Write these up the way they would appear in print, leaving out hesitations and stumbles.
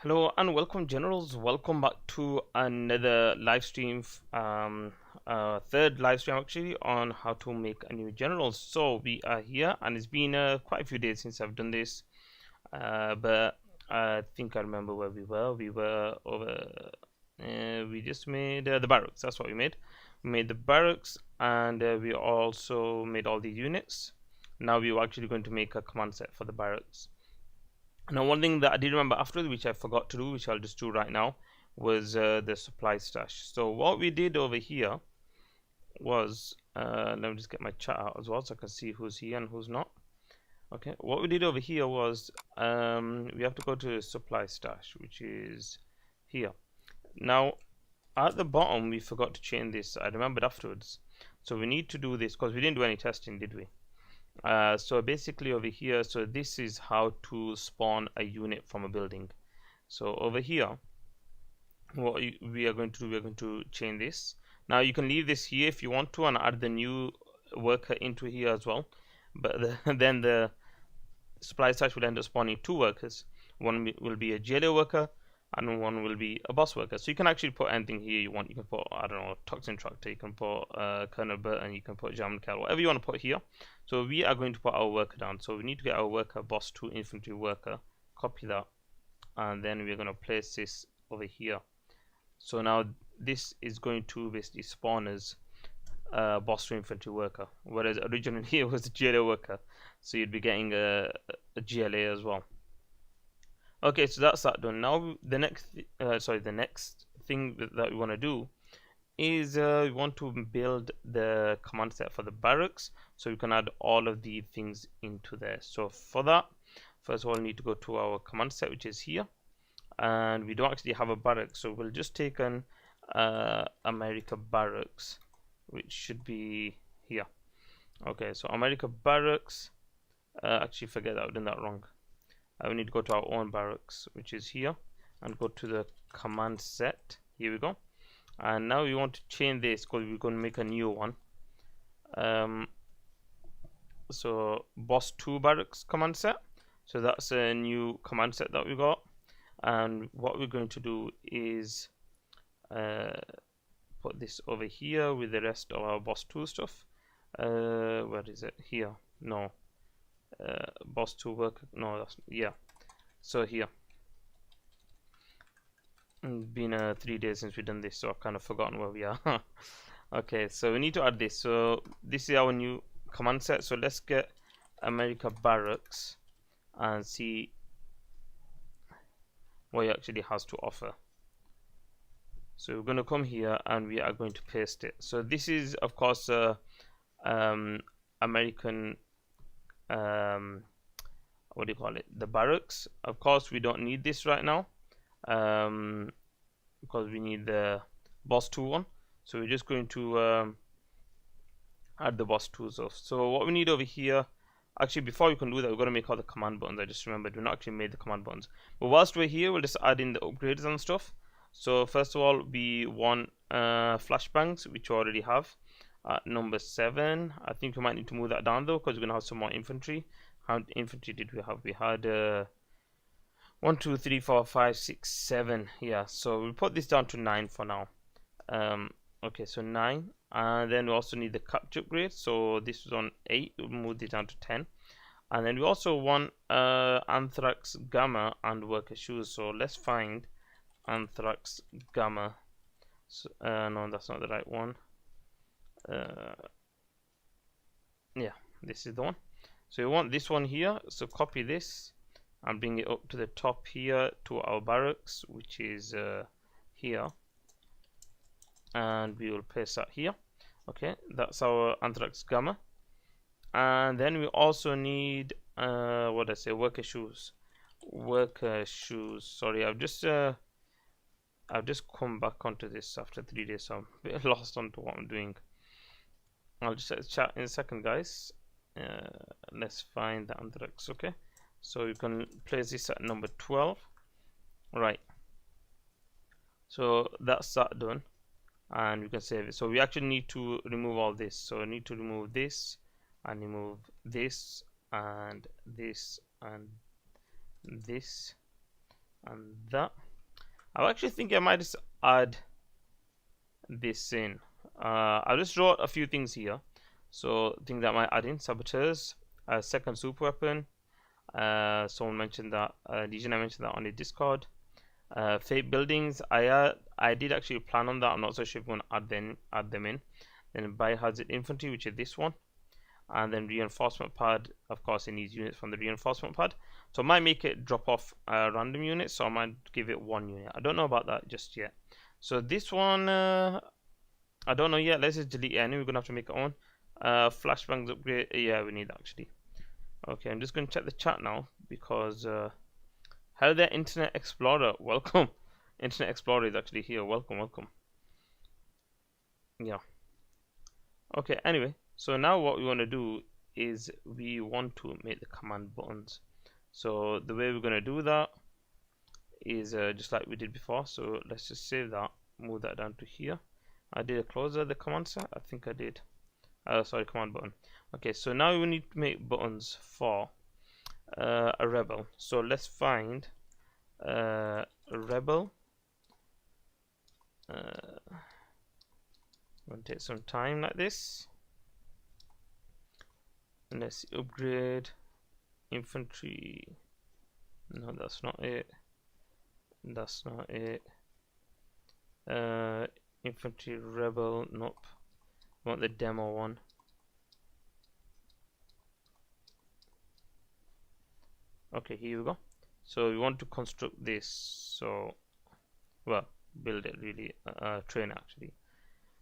Hello and welcome, generals. Welcome back to another live stream, third live stream actually, on how to make a new general. So we are here, and it's been quite a few days since I've done this, but I think I remember where we were. We were over. We just made the barracks. That's what we made. We made the barracks, and we also made all the units. Now we were actually going to make a command set for the barracks. Now, one thing that I did remember after, which I forgot to do, which I'll just do right now, was the supply stash. So what we did over here was, let me just get my chat out as well so I can see who's here and who's not. Okay, what we did over here was, we have to go to supply stash, which is here. Now, at the bottom, we forgot to change this. I remembered afterwards. So we need to do this because we didn't do any testing, did we? So basically over here, so this is how to spawn a unit from a building. So over here, what we are going to do, we are going to change this. Now you can leave this here if you want to and add the new worker into here as well, but then the supply stash will end up spawning two workers. One will be a jailer worker and one will be a boss worker. So you can actually put anything here you want. You can put, I don't know, toxin tractor, you can put Colonel Burton, you can put German Cal, whatever you want to put here. So we are going to put our worker down. So we need to get our worker, boss 2 infantry worker, copy that, and then we're going to place this over here. So now this is going to basically spawn as boss 2 infantry worker, whereas originally here was a GLA worker, so you'd be getting a GLA as well. Okay, so that's that done. Now the next thing that we want to do is we want to build the command set for the barracks, so we can add all of the things into there. So for that, first of all, we need to go to our command set, which is here, and we don't actually have a barracks, so we'll just take an America barracks, which should be here. Okay, so America barracks, actually forget that, I've done that wrong. We need to go to our own barracks, which is here, and go to the command set. Here we go. And now we want to change this because we're going to make a new one. So boss 2 barracks command set. So that's a new command set that we got. And what we're going to do is put this over here with the rest of our boss 2 stuff. Where is it? Here. No. Boss 2 work. No, that's, yeah. So here. It's been 3 days since we've done this, so I've kind of forgotten where we are. Okay, so we need to add this. So this is our new command set. So let's get America Barracks and see what it actually has to offer. So we're going to come here and we are going to paste it. So this is, of course, American, what do you call it? The barracks. Of course, we don't need this right now, because we need the boss 2 one. So we're just going to add the boss 2 stuff. So what we need over here, actually before we can do that, we're going to make all the command buttons. I just remembered we're not actually made the command buttons. But whilst we're here, we'll just add in the upgrades and stuff. So first of all, we want flashbangs, which we already have. Number 7. I think we might need to move that down though, because we're going to have some more infantry. How many infantry did we have? We had 1, 2, 3, 4, 5, 6, 7. Yeah, so we'll put this down to 9 for now. Okay, so 9. And then we also need the capture upgrade. So this was on 8. We'll move this down to 10. And then we also want Anthrax Gamma and worker shoes. So let's find Anthrax Gamma. So, no, that's not the right one. Yeah, this is the one. So we want this one here. So copy this and bring it up to the top here to our barracks, which is here, and we will paste that here. Okay, that's our Anthrax Gamma. And then we also need what did I say, worker shoes. Sorry, I've just come back onto this after 3 days, so I'm a bit lost onto what I'm doing. I'll just chat in a second, guys. Let's find the Anthrax. Okay, so you can place this at number 12. Right, so that's that done, and you can save it. So we actually need to remove all this. So I need to remove this and remove this and this and this and that. I actually think I might just add this in. I just wrote a few things here. So things that I might add in: saboteurs, second super weapon. Someone mentioned that. Legion, I mentioned that on the Discord. Fake buildings. I did actually plan on that. I'm not so sure if I'm going to add them in. Then biohazard infantry, which is this one, and then reinforcement pad. Of course, it needs units from the reinforcement pad. So I might make it drop off random units. So I might give it 1 unit. I don't know about that just yet. So this one, I don't know yet. Let's just delete it. I know we're gonna have to make it on. Flashbangs upgrade. Yeah, we need that actually. Okay, I'm just gonna check the chat now because hello there, Internet Explorer. Welcome. Internet Explorer is actually here. Welcome, welcome. Yeah. Okay, anyway, so now what we want to do is we want to make the command buttons. So the way we're going to do that is just like we did before. So let's just save that, move that down to here. I did a close the command set. I think I did. Sorry, command button. Okay, so now we need to make buttons for a rebel. So let's find a rebel. Gonna take some time like this. And let's upgrade infantry. No, that's not it. That's not it. Infantry rebel. Nope. I want the demo one. Okay, here we go. So we want to construct this. So, well, build it really. Train actually.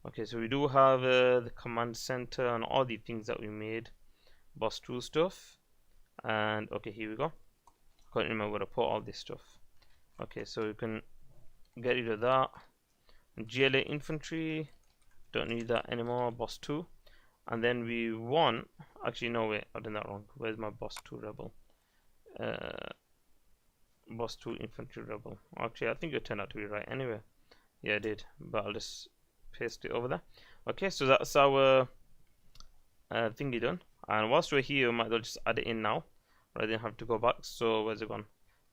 Okay, so we do have the command center and all the things that we made, boss 2 stuff, and okay, here we go. I can't remember where to put all this stuff. Okay, so we can get rid of that. GLA infantry, don't need that anymore. Boss 2, and then we want. Actually, no, wait, I've done that wrong. Where's my boss 2 rebel? Boss 2 infantry rebel. Actually, I think it turned out to be right anyway. Yeah, I did, but I'll just paste it over there. Okay, so that's our thingy done. And whilst we're here, we might as well just add it in now rather than have to go back. So where's it gone?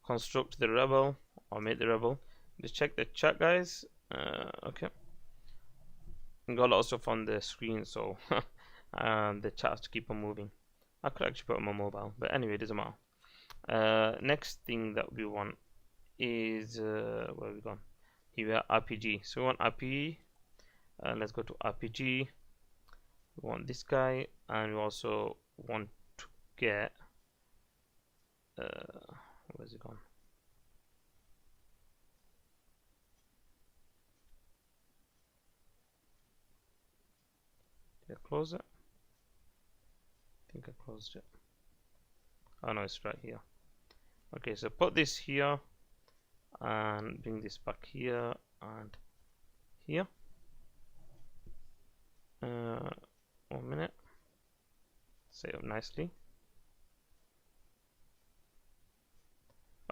Construct the rebel or make the rebel. Just check the chat, guys. Okay, got a lot of stuff on the screen, so the chat has to keep on moving. I could actually put it on my mobile, but anyway, it doesn't matter. Next thing that we want is where have we gone? Here we are, RPG. So we want RPG. Let's go to RPG. We want this guy, and we also want to get where's it gone? Did I close it? I think I closed it. Oh no, it's right here. Okay, so put this here and bring this back here and here. 1 minute. Set up nicely.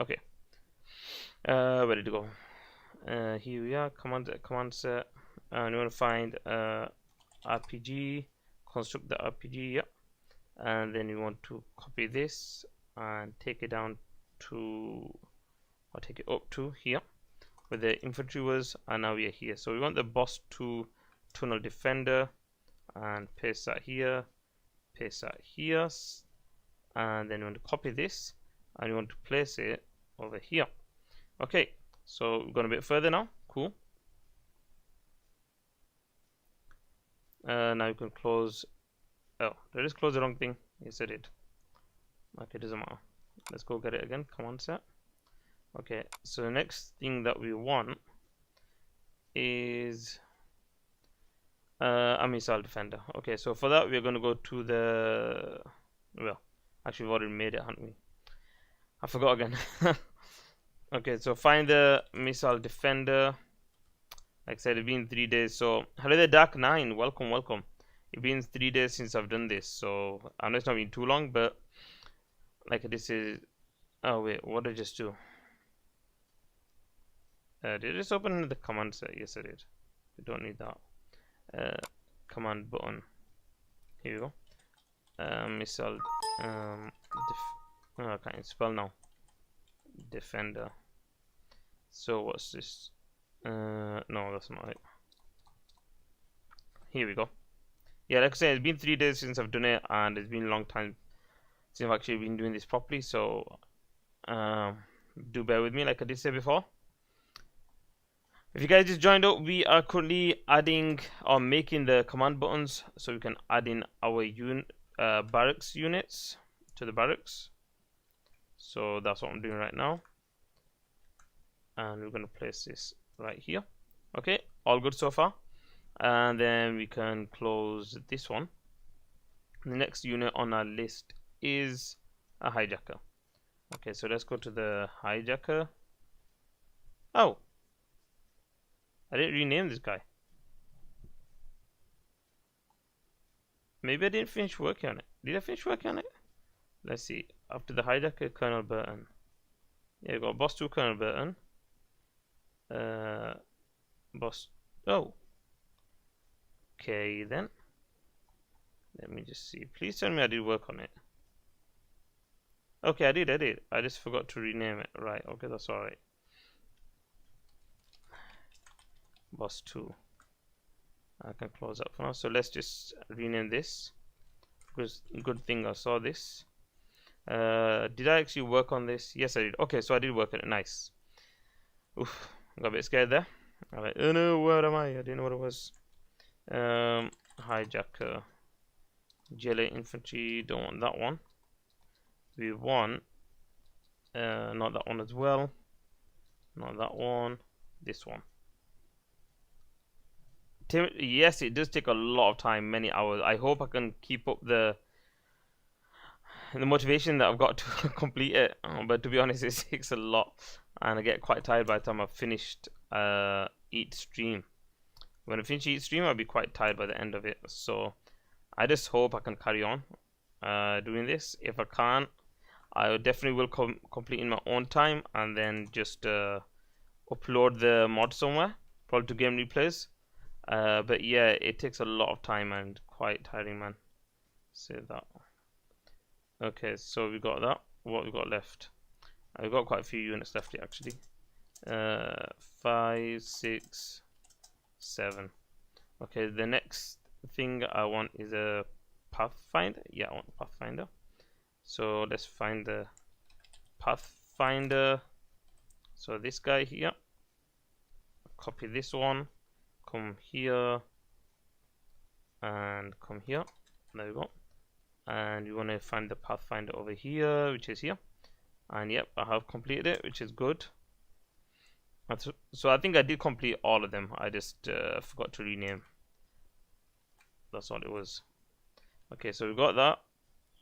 Okay. Where did it go? Here we are. Command set. And you want to find RPG. Construct the RPG. Yeah. And then you want to copy this and take it down to, or take it up to here, where the infantry was, and now we are here. So we want the boss 2 tunnel defender, and paste that here, paste that here, and then you want to copy this and you want to place it over here. Okay, so we're going a bit further now. Cool. Now you can close. Oh, did I just close the wrong thing? Yes, I did. Okay, doesn't matter. Let's go get it again. Command set. Okay, so the next thing that we want is a missile defender. Okay, so for that we're going to go to the, well, actually we've already made it, haven't we? I forgot again. Okay, so find the missile defender. Like I said, it's been 3 days. So hello there, Dark 9. Welcome, welcome. It's been 3 days since I've done this, so I know it's not been too long, but like this is. Oh wait, what did I just do? Did I just open the command set? Yes, I did. We don't need that. Command button. Here we go. Missile. Oh, I can't spell now. Defender. So what's this? No, that's not it. Here we go. Yeah, like I said, it's been 3 days since I've done it, and it's been a long time since I've actually been doing this properly. So do bear with me, like I did say before. If you guys just joined up, we are currently adding or making the command buttons so we can add in our barracks units to the barracks. So that's what I'm doing right now, and we're going to place this right here. Okay, all good so far. And then we can close this one. The next unit on our list is a hijacker. Okay, so let's go to the hijacker. Oh, I didn't rename this guy. Maybe I didn't finish working on it. Did I finish working on it? Let's see. After the hijacker, Colonel Burton. Yeah, we got boss 2 Colonel Burton. Boss. Oh. Okay then. Let me just see. Please tell me I did work on it. Okay, I did. I just forgot to rename it. Right, okay, that's alright. Boss 2. I can close up for now. So let's just rename this. Because good thing I saw this. Did I actually work on this? Yes, I did. Okay, so I did work on it. Nice. Oof, got a bit scared there. I'm like, oh no, where am I? I didn't know what it was. Hijacker. GLA infantry, don't want that one. We want not that one as well. Not that one. This one. Yes, it does take a lot of time, many hours. I hope I can keep up the motivation that I've got to complete it. But to be honest, it takes a lot, and I get quite tired by the time I've finished each stream. When I finish each stream, I'll be quite tired by the end of it. So I just hope I can carry on doing this. If I can't, I definitely will complete in my own time, and then just upload the mod somewhere, probably to Game Replays. But yeah, it takes a lot of time and quite tiring, man. Save that. Okay, so we got that. What we got left? I've got quite a few units left here, actually. 5, 6, 7. Okay, the next thing I want is a pathfinder. Yeah, I want a pathfinder. So let's find the pathfinder. So this guy here. Copy this one. Come here. And come here. There we go. And you want to find the pathfinder over here, which is here. And yep, I have completed it, which is good. So I think I did complete all of them. I just forgot to rename. That's all it was. Okay, so we got that,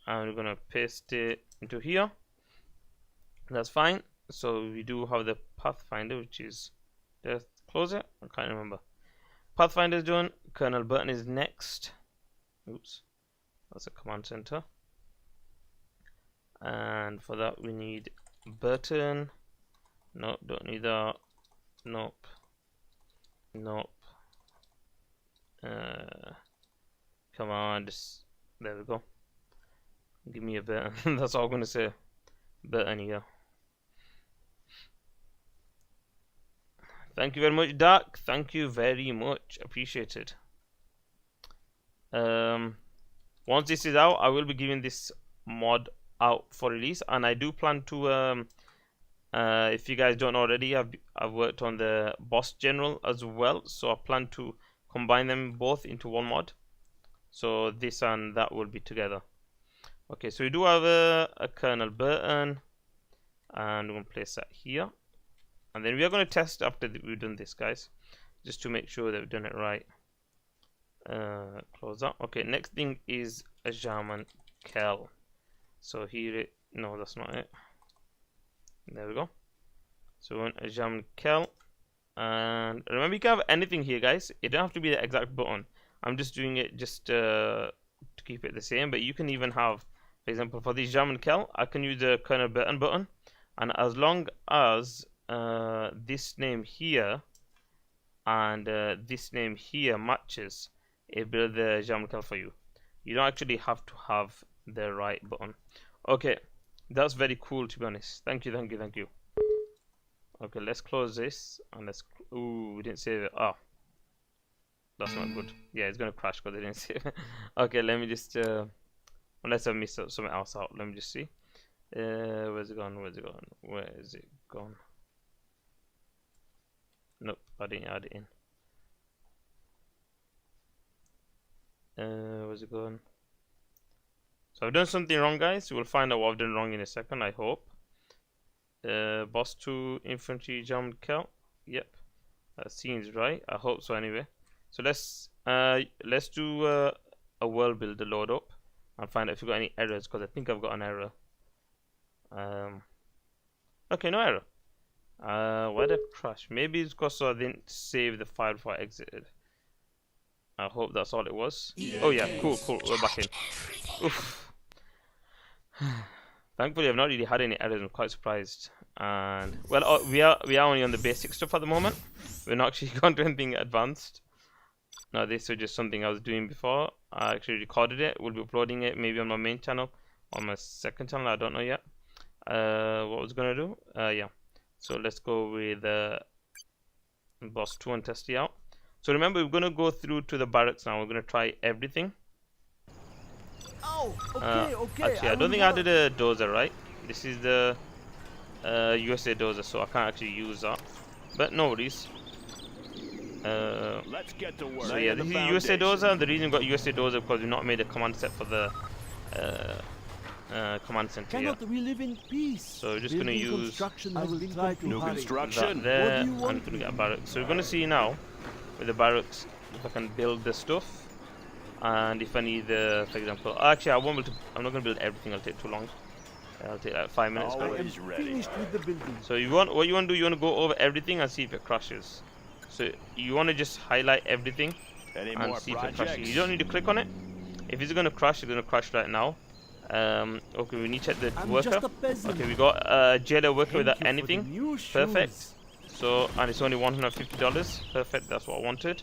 and we're gonna paste it into here. That's fine. So we do have the pathfinder, which is, let's close it. I can't remember. Pathfinder is done. Colonel Burton is next. Oops, that's a command center. And for that we need Burton. Nope, don't need that. Nope. Nope. Come on, just there we go. Give me a Burton. That's all I'm gonna say. Burton here. Thank you very much, Dark. Thank you very much. Appreciated. Once this is out, I will be giving this mod out for release, and I do plan to if you guys don't already, I've worked on the boss general as well, so I plan to combine them both into one mod. So this and that will be together. Okay, so we do have a Colonel Burton, and we're going to place that here. And then we are going to test after we've done this, guys, just to make sure that we've done it right. Close that. Okay, next thing is a German Kell. So here no, that's not it. There we go. So we want a German Kell. And remember, you can have anything here, guys. It don't have to be the exact button. I'm just doing it just to keep it the same. But you can even have, for example, for this German Kell, I can use the Colonel Burton button. And as long as this name here and this name here matches, it builds the German Kell for you. You don't actually have to have the right button. Okay, that's very cool, to be honest. Thank you. Okay, let's close this and let's. Ooh, we didn't save it. Oh, that's not good. Yeah, it's gonna crash because they didn't save it. Okay, let me just. Unless I missed something else out. Let me just see. Where's it gone? Where's it gone? Where is it gone? Nope, I didn't add it in. Where's it gone? So I've done something wrong, guys. We'll find out what I've done wrong in a second, I hope. Boss 2 infantry jammed count. Yep, that seems right. I hope so anyway. So let's do a world builder load up and find out if we've got any errors, because I think I've got an error. Okay, no error. Why did I crash? Maybe it's because I didn't save the file before I exited. I hope that's all it was. Oh yeah, cool, we're back in. Oof. Thankfully I've not really had any errors. I'm quite surprised. And well, we are only on the basic stuff at the moment. We're not actually going to anything advanced. No, this was just something I was doing before. I actually recorded it. We'll be uploading it maybe on my main channel, on my second channel, I don't know yet. What was gonna do? Yeah. So let's go with boss 2 and test it out. So remember, we're gonna go through to the barracks now. We're gonna try everything. Oh, okay. Actually, I don't think I did a dozer, right? This is the USA dozer, so I can't actually use that. But no worries. Let's get to work. So yeah, this is USA dozer. The reason we got USA dozer because we've not made a command set for the command center. Cannot we live in peace? So we're just gonna use New construction. that there, and we're gonna get a barracks. So we're gonna see now with the barracks if I can build the stuff, and if I need the, for example, actually I won't be able to. I'm not gonna build everything. It'll take too long. It'll take like 5 minutes. Always ready. Finished with the building. So what you want to do? You want to go over everything and see if it crashes. So you want to just highlight everything and see if it crashes. You don't need to click on it. If it's gonna crash, it's gonna crash right now. Okay, we need to check the worker. Okay, we got a jailer worker without anything. Perfect. So, and it's only $150. Perfect, that's what I wanted.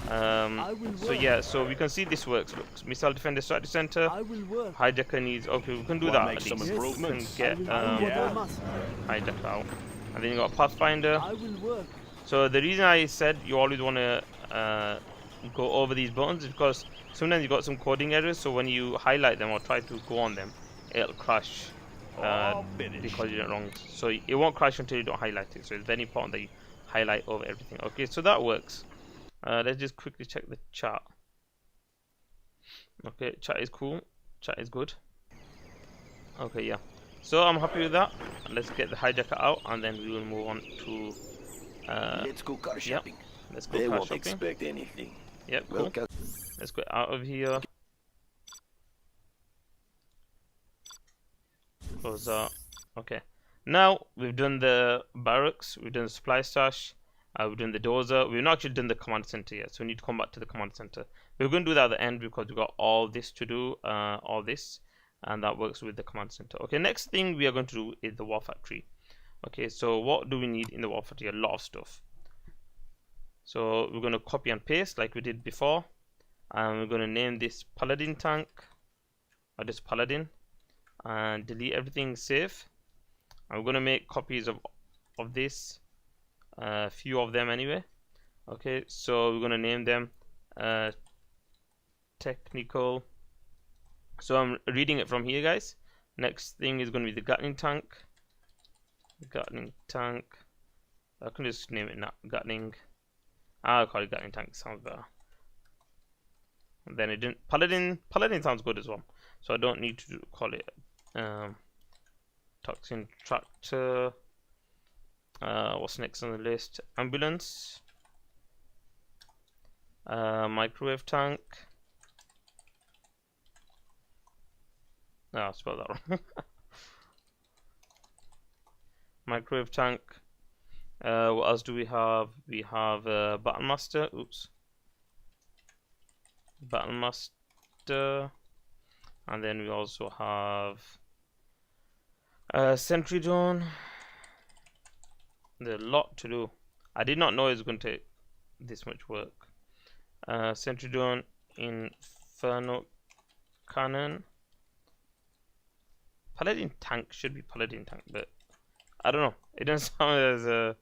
So yeah, so we can see this works. Look, missile defender strike center. Hijacker needs. Okay, we can do that at least. We can get hijacker out, and then you got pathfinder. So the reason I said you always want to go over these buttons is because sometimes you got some coding errors. So when you highlight them or try to go on them, it'll crash because you did it wrong. So it won't crash until you don't highlight it. So it's very important that you highlight over everything. Okay, so that works. Let's just quickly check the chat. Okay, chat is cool. Chat is good. Okay, yeah. So I'm happy with that. Let's get the hijacker out, and then we will move on to. Let's go car shopping. Yep. Let's go they car won't shopping. expect anything. Yep, cool. Let's go out of here. Close that. Okay. Now we've done the barracks. We've done the supply stash. We've done the dozer. We've not actually done the command center yet, so we need to come back to the command center. We're going to do that at the end because we've got all this to do, all this, and that works with the command center. Okay, next thing we are going to do is the war factory. Okay, so what do we need in the war factory? A lot of stuff. So we're going to copy and paste like we did before, and we're going to name this Paladin tank, or just Paladin, and delete everything, save. And we're going to make copies of this. A few of them anyway. Okay, so we're gonna name them technical. So I'm reading it from here, guys. Next thing is gonna be the Gattling tank. Gattling tank. I can just name it now. Gattling. I'll call it Gattling tank. Sounds better. And then it didn't. Paladin. Paladin sounds good as well. So I don't need to call it toxin tractor. What's next on the list? Ambulance, microwave tank. No, I spelled that wrong. Microwave tank. What else do we have? We have battle master. Oops. Battle master, and then we also have sentry drone. There's a lot to do. I did not know it was going to take this much work. Sentry drone, inferno cannon. Paladin tank should be Paladin tank, but I don't know. It doesn't sound as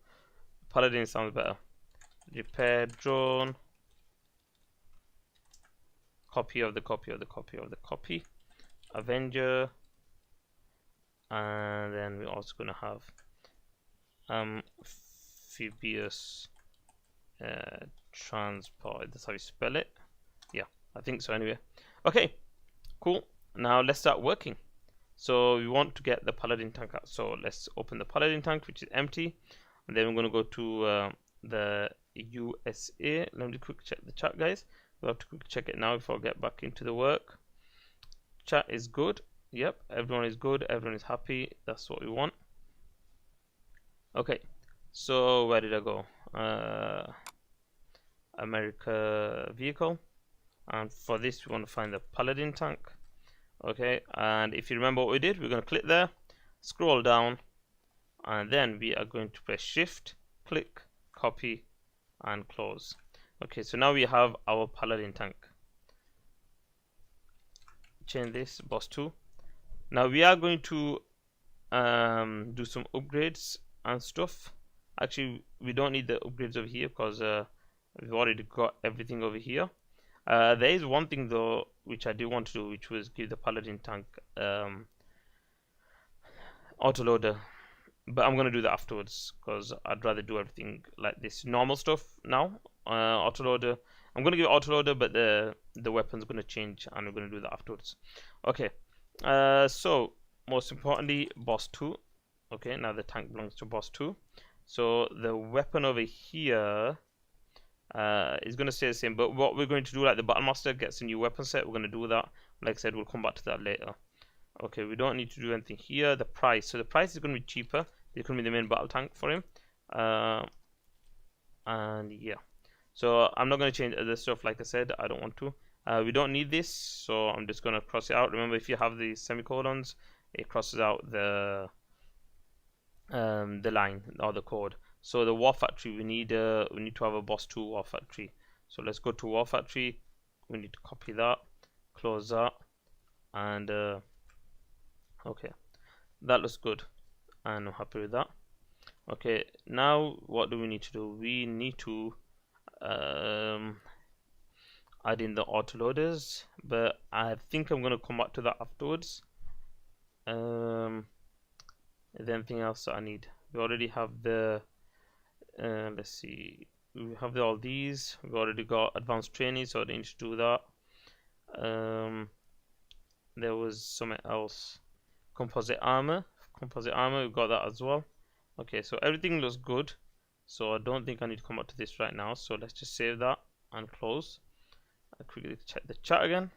Paladin sounds better. Repair drone. Copy of the copy of the copy of the copy. Avenger. And then we're also gonna have amphibious transport. That's how you spell it. Yeah, I think so anyway. Okay, cool. Now let's start working. So we want to get the paladin tank out. So let's open the paladin tank, which is empty, and then we're going to go to the USA. Let me quick check the chat, guys. We'll have to quick check it now before I get back into the work. Chat is good. Yep, everyone is good. Everyone is happy. That's what we want. Okay, so where did I go? America vehicle, and for this we want to find the paladin tank. Okay, and if you remember what we did, we're going to click there, scroll down, and then we are going to press shift, click, copy, and close. Okay, so now we have our paladin tank. Change this, boss 2. Now we are going to do some upgrades and stuff. Actually, we don't need the upgrades over here because we've already got everything over here. There is one thing though which I do want to do, which was give the paladin tank autoloader, but I'm gonna do that afterwards because I'd rather do everything like this normal stuff now. Autoloader, I'm gonna give it autoloader, but the weapon's gonna change, and we're gonna do that afterwards. Okay, so most importantly, boss 2. Okay, now the tank belongs to boss 2. So the weapon over here is going to stay the same, but what we're going to do, like the battle master gets a new weapon set, we're going to do that. Like I said, we'll come back to that later. Okay, we don't need to do anything here. The price, so the price is going to be cheaper. It's going to be the main battle tank for him, and yeah, so I'm not going to change other stuff. Like I said, I don't want to. We don't need this, so I'm just going to cross it out. Remember, if you have the semicolons, it crosses out the line or the code. So the war factory, we need to have a boss 2 war factory. So let's go to war factory. We need to copy that, close that, and okay, that looks good, and I'm happy with that. Okay, now what do we need to do? We need to add in the autoloaders, but I think I'm going to come back to that afterwards. Is there anything else that I need? We already have the let's see, we have all these. We've already got advanced training, so I didn't need to do that. There was something else. Composite armor, we've got that as well. Okay, so everything looks good, so I don't think I need to come up to this right now. So let's just save that and close. I quickly check the chat again.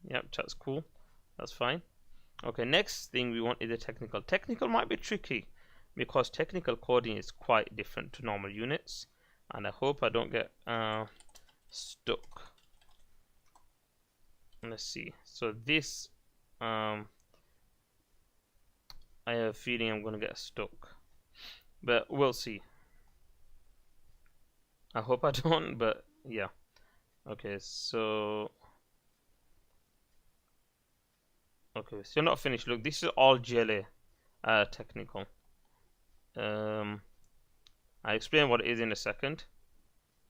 Yep, chat's cool, that's fine. Okay, next thing we want is the technical. Technical might be tricky because technical coding is quite different to normal units, and I hope I don't get stuck. Let's see. So this I have a feeling I'm gonna get stuck, but we'll see. I hope I don't, but yeah. Okay, so okay, still not finished. Look, this is all GLA technical. I'll explain what it is in a second,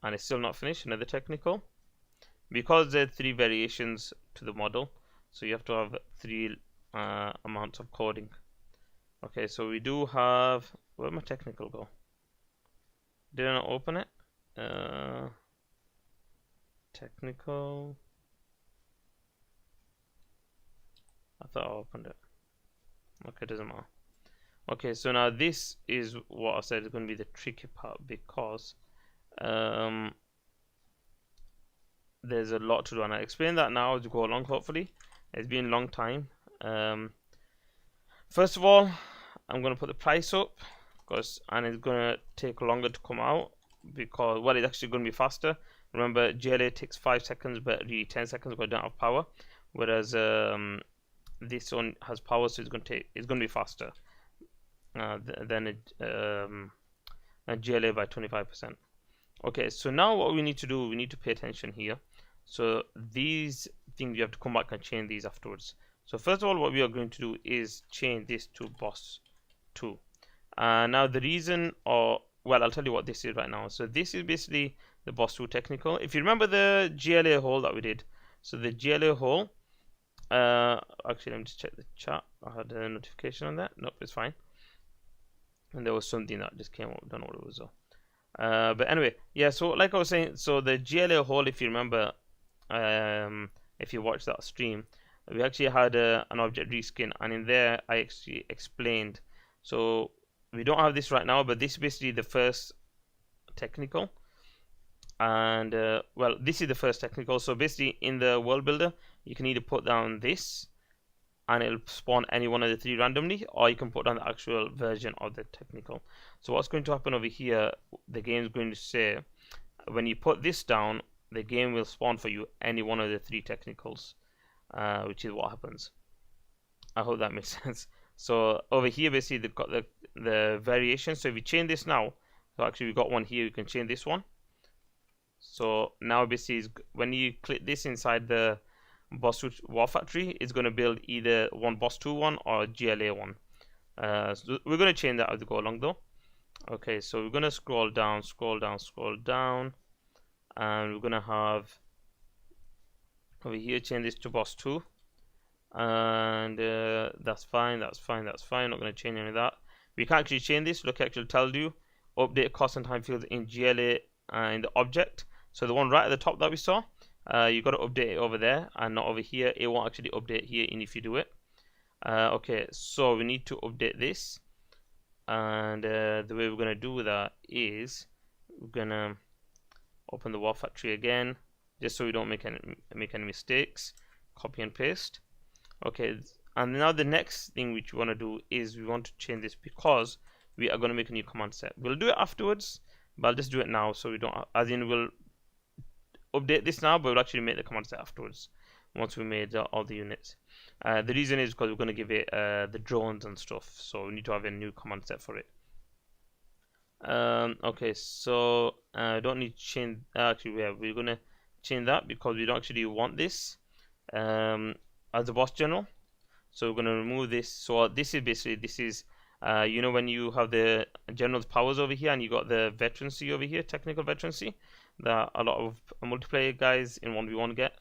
and it's still not finished. Another technical, because there are 3 variations to the model, so you have to have 3 amounts of coding. Okay, so we do have, where'd my technical go? Did I not open it? Technical, I thought I opened it. Okay, doesn't matter. Okay, so now this is what I said is going to be the tricky part, because there's a lot to do, and I explain that now as we go along. Hopefully, it's been a long time. First of all, I'm going to put the price up, and it's going to take longer to come out, because, well, it's actually going to be faster. Remember, GLA takes 5 seconds, but really 10 seconds because I don't have power, whereas this one has power, so it's going to be faster than a GLA by 25%. Okay, so now what we need to do, we need to pay attention here. So these things, you have to come back and change these afterwards. So first of all, what we are going to do is change this to boss 2. Now the reason, or well, I'll tell you what this is right now. So this is basically the boss 2 technical. If you remember the GLA hole that we did, so the GLA hole, actually let me just check the chat. I had a notification on that. Nope, it's fine. And there was something that just came up, don't know what it was though. But anyway, yeah, so like I was saying, so the GLA hole, if you remember, if you watched that stream, we actually had an object reskin, and in there I actually explained. So we don't have this right now, but this is basically the first technical. And well, this is the first technical. So basically in the world builder, you can either put down this and it'll spawn any one of the 3 randomly, or you can put down the actual version of the technical. So what's going to happen over here, the game is going to say when you put this down, the game will spawn for you any one of the 3 technicals, which is what happens. I hope that makes sense. So over here basically the variation. So if you change this now, so actually we got one here, you can change this one. So now basically when you click this inside the boss 2 war factory, it's going to build either one boss 2 one or GLA one. So we're going to change that as we go along though. Okay, so we're going to scroll down, and we're going to have over here change this to boss 2, and that's fine. Not going to change any of that. We can actually change this. Look, it actually tells you update cost and time fields in GLA in the object. So the one right at the top that we saw, you got to update it over there and not over here. It won't actually update here in if you do it. Okay, so we need to update this, and the way we're going to do that is we're going to open the war factory again, just so we don't make any mistakes. Copy and paste. Okay, and now the next thing which we want to do is we want to change this, because we are going to make a new command set. We'll do it afterwards, but I'll just do it now so we don't, as in we'll update this now, but we'll actually make the command set afterwards once we made all the units. The reason is because we're going to give it the drones and stuff, so we need to have a new command set for it. Okay, so I don't need to change. Actually, we're going to change that because we don't actually want this as a boss general. So we're going to remove this. So this is basically you know, when you have the general's powers over here and you got the veterancy over here, technical veterancy, that a lot of multiplayer guys in 1v1 get.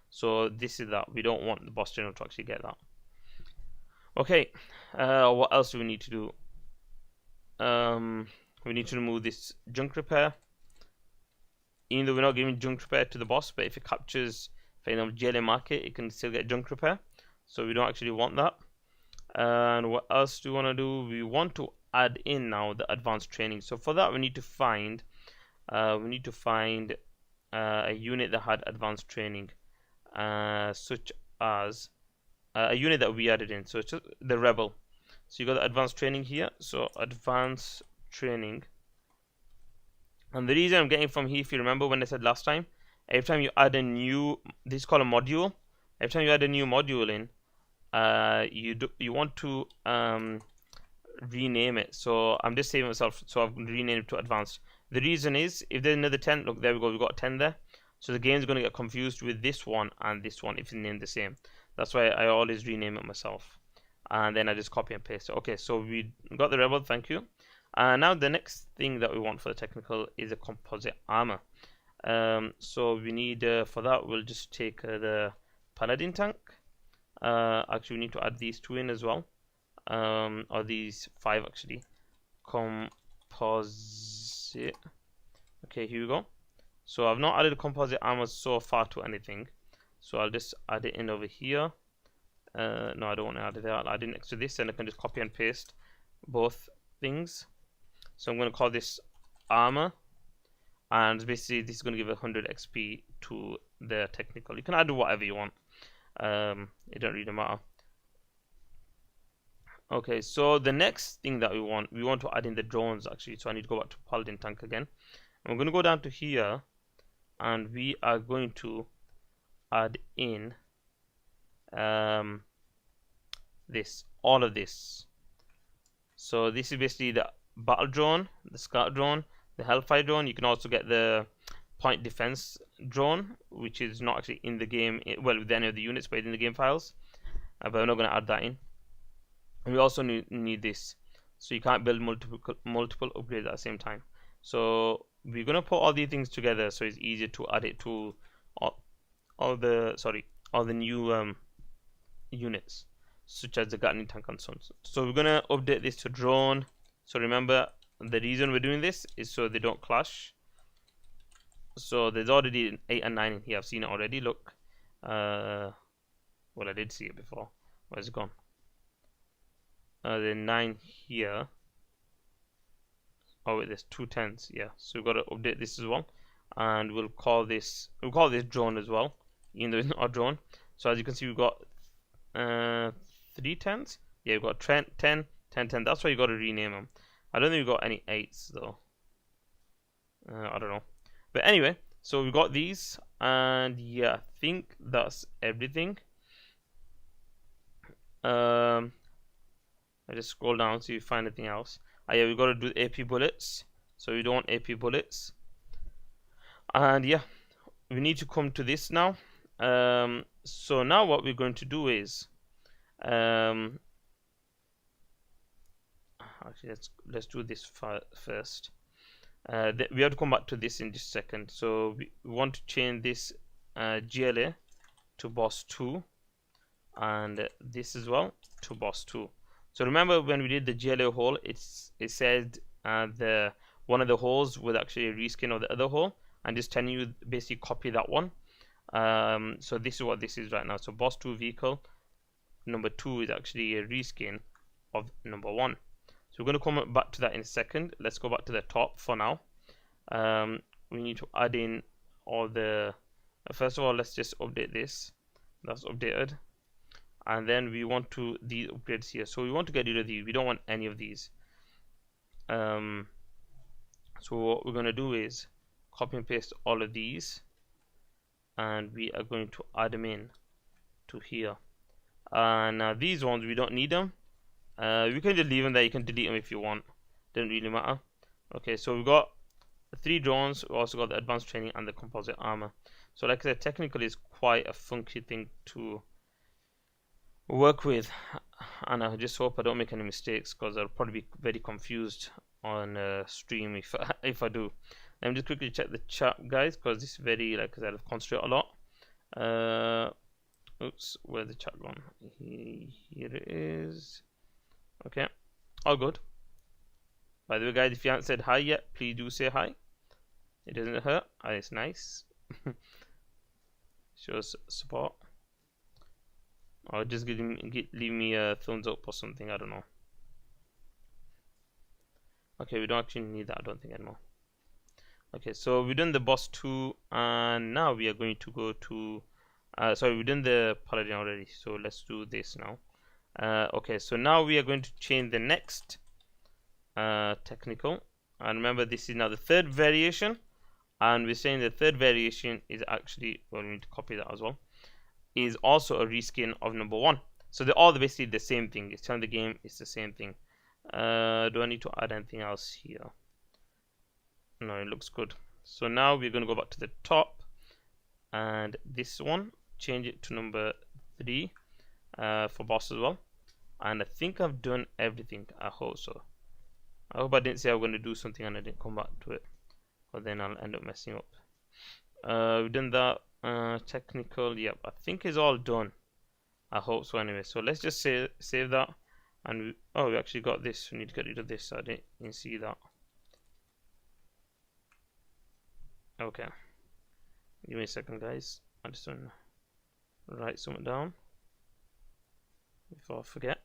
So this is that. We don't want the boss general to actually get that. Okay, what else do we need to do? We need to remove this junk repair. Even though we're not giving junk repair to the boss, but if it captures, for example, GLA market, it can still get junk repair. So we don't actually want that. And what else do we want to do? We want to add in now the advanced training. So for that we need to find a unit that had advanced training, such as a unit that we added in. So it's just the rebel. So you got the advanced training here. So advanced training. And the reason I'm getting from here, if you remember when I said last time, every time you add a new, this is called a module. Every time you add a new module in, you want to rename it. So I'm just saving myself, so I've renamed it to advanced. The reason is, if there's another 10, look, there we go, we've got 10 there. So the game's going to get confused with this one and this one if it's named the same. That's why I always rename it myself, and then I just copy and paste it. Okay, so we got the rebel, thank you. Now the next thing that we want for the technical is a composite armor. So we need, for that we'll just take the paladin tank. Actually we need to add these 2 in as well, or these 5 actually. Composite. Okay, here we go. So I've not added composite armor so far to anything, so I'll just add it in over here. No, I don't want to add it there. I'll add it next to this, and I can just copy and paste both things. So I'm going to call this armor, and basically this is going to give 100 XP to the technical. You can add whatever you want. It don't really matter. Okay, so the next thing that we want to add in the drones actually. So I need to go back to paladin tank again. I'm going to go down to here, and we are going to add in all of this. So this is basically the battle drone, the scout drone, the hellfire drone. You can also get the point defense drone, which is not actually in the game, well, with any of the units, but in the game files. But we're not going to add that in. And we also need this. so you can't build multiple upgrades at the same time. So we're gonna put all these things together so it's easier to add it to all the new units, such as the Gattling tank and so on. So we're gonna update this to drone. So remember, the reason we're doing this is so they don't clash. So there's already an 8 and 9 in here. I've seen it already. Look, well, I did see it before. Where's it gone? The 9 here. Oh wait, there's 2 10s. Yeah, so we've got to update this as well, and we'll call this drone as well, even though it's not a drone. So as you can see, we've got 3 10s. Yeah, we've got 10 10 10. That's why you got to rename them. I don't think we've got any 8s though. I don't know. But anyway, so we've got these, and yeah, I think that's everything. I just scroll down see if you find anything else. Yeah, we got to do AP bullets, so we don't want AP bullets. And yeah, we need to come to this now. So now what we're going to do is, actually let's do this first. We have to come back to this in just a second. So we want to change this GLA to boss 2, and this as well to boss 2. So remember when we did the GLA hole, it said the one of the holes was actually a reskin of the other hole, and just telling you basically copy that one. So this is what this is right now. So boss 2 vehicle number 2 is actually a reskin of number 1. So we're going to come back to that in a second. Let's go back to the top for now. We need to add in all the first of all, let's just update this. That's updated. And then we want to these upgrades here. So we want to get rid of these. We don't want any of these. So what we're going to do is copy and paste all of these, and we are going to add them in to here. Now these ones we don't need them. We can just leave them there. You can delete them if you want. Doesn't really matter. Okay, so we've got 3 drones. We also got the advanced training and the composite armor. So like I said, technically it's quite a funky thing to work with, and I just hope I don't make any mistakes, because I'll probably be very confused on stream if I do. Let me just quickly check the chat, guys, because this is very, like I said, I've concentrated a lot. Oops, where's the chat gone? Here it is. Okay, all good. By the way, guys, if you haven't said hi yet, please do say hi. It doesn't hurt. It's nice. Shows support. Or just leave me a thumbs up or something. I don't know. Okay, we don't actually need that. I don't think anymore. Okay, so we've done the boss 2, and now we are going to go to. Sorry, we've done the paladin already. So let's do this now. Okay, so now we are going to change the next technical, and remember this is now the 3rd variation, and we're saying the 3rd variation is actually, well, we need to copy that as well, is also a reskin of number 1. So they're all basically the same thing. It's telling the game it's the same thing. Do I need to add anything else here? No, it looks good. So now we're going to go back to the top, and this one, change it to number 3 for boss as well. And I think I've done everything. I hope so. I hope I didn't say I was going to do something and I didn't come back to it, or then I'll end up messing up. We've done that. Technical, yep, I think it's all done. I hope so anyway. So let's just save that, and we actually got this. We need to get rid of this. I didn't see that. Okay, give me a second, guys. I just want to write something down before I forget.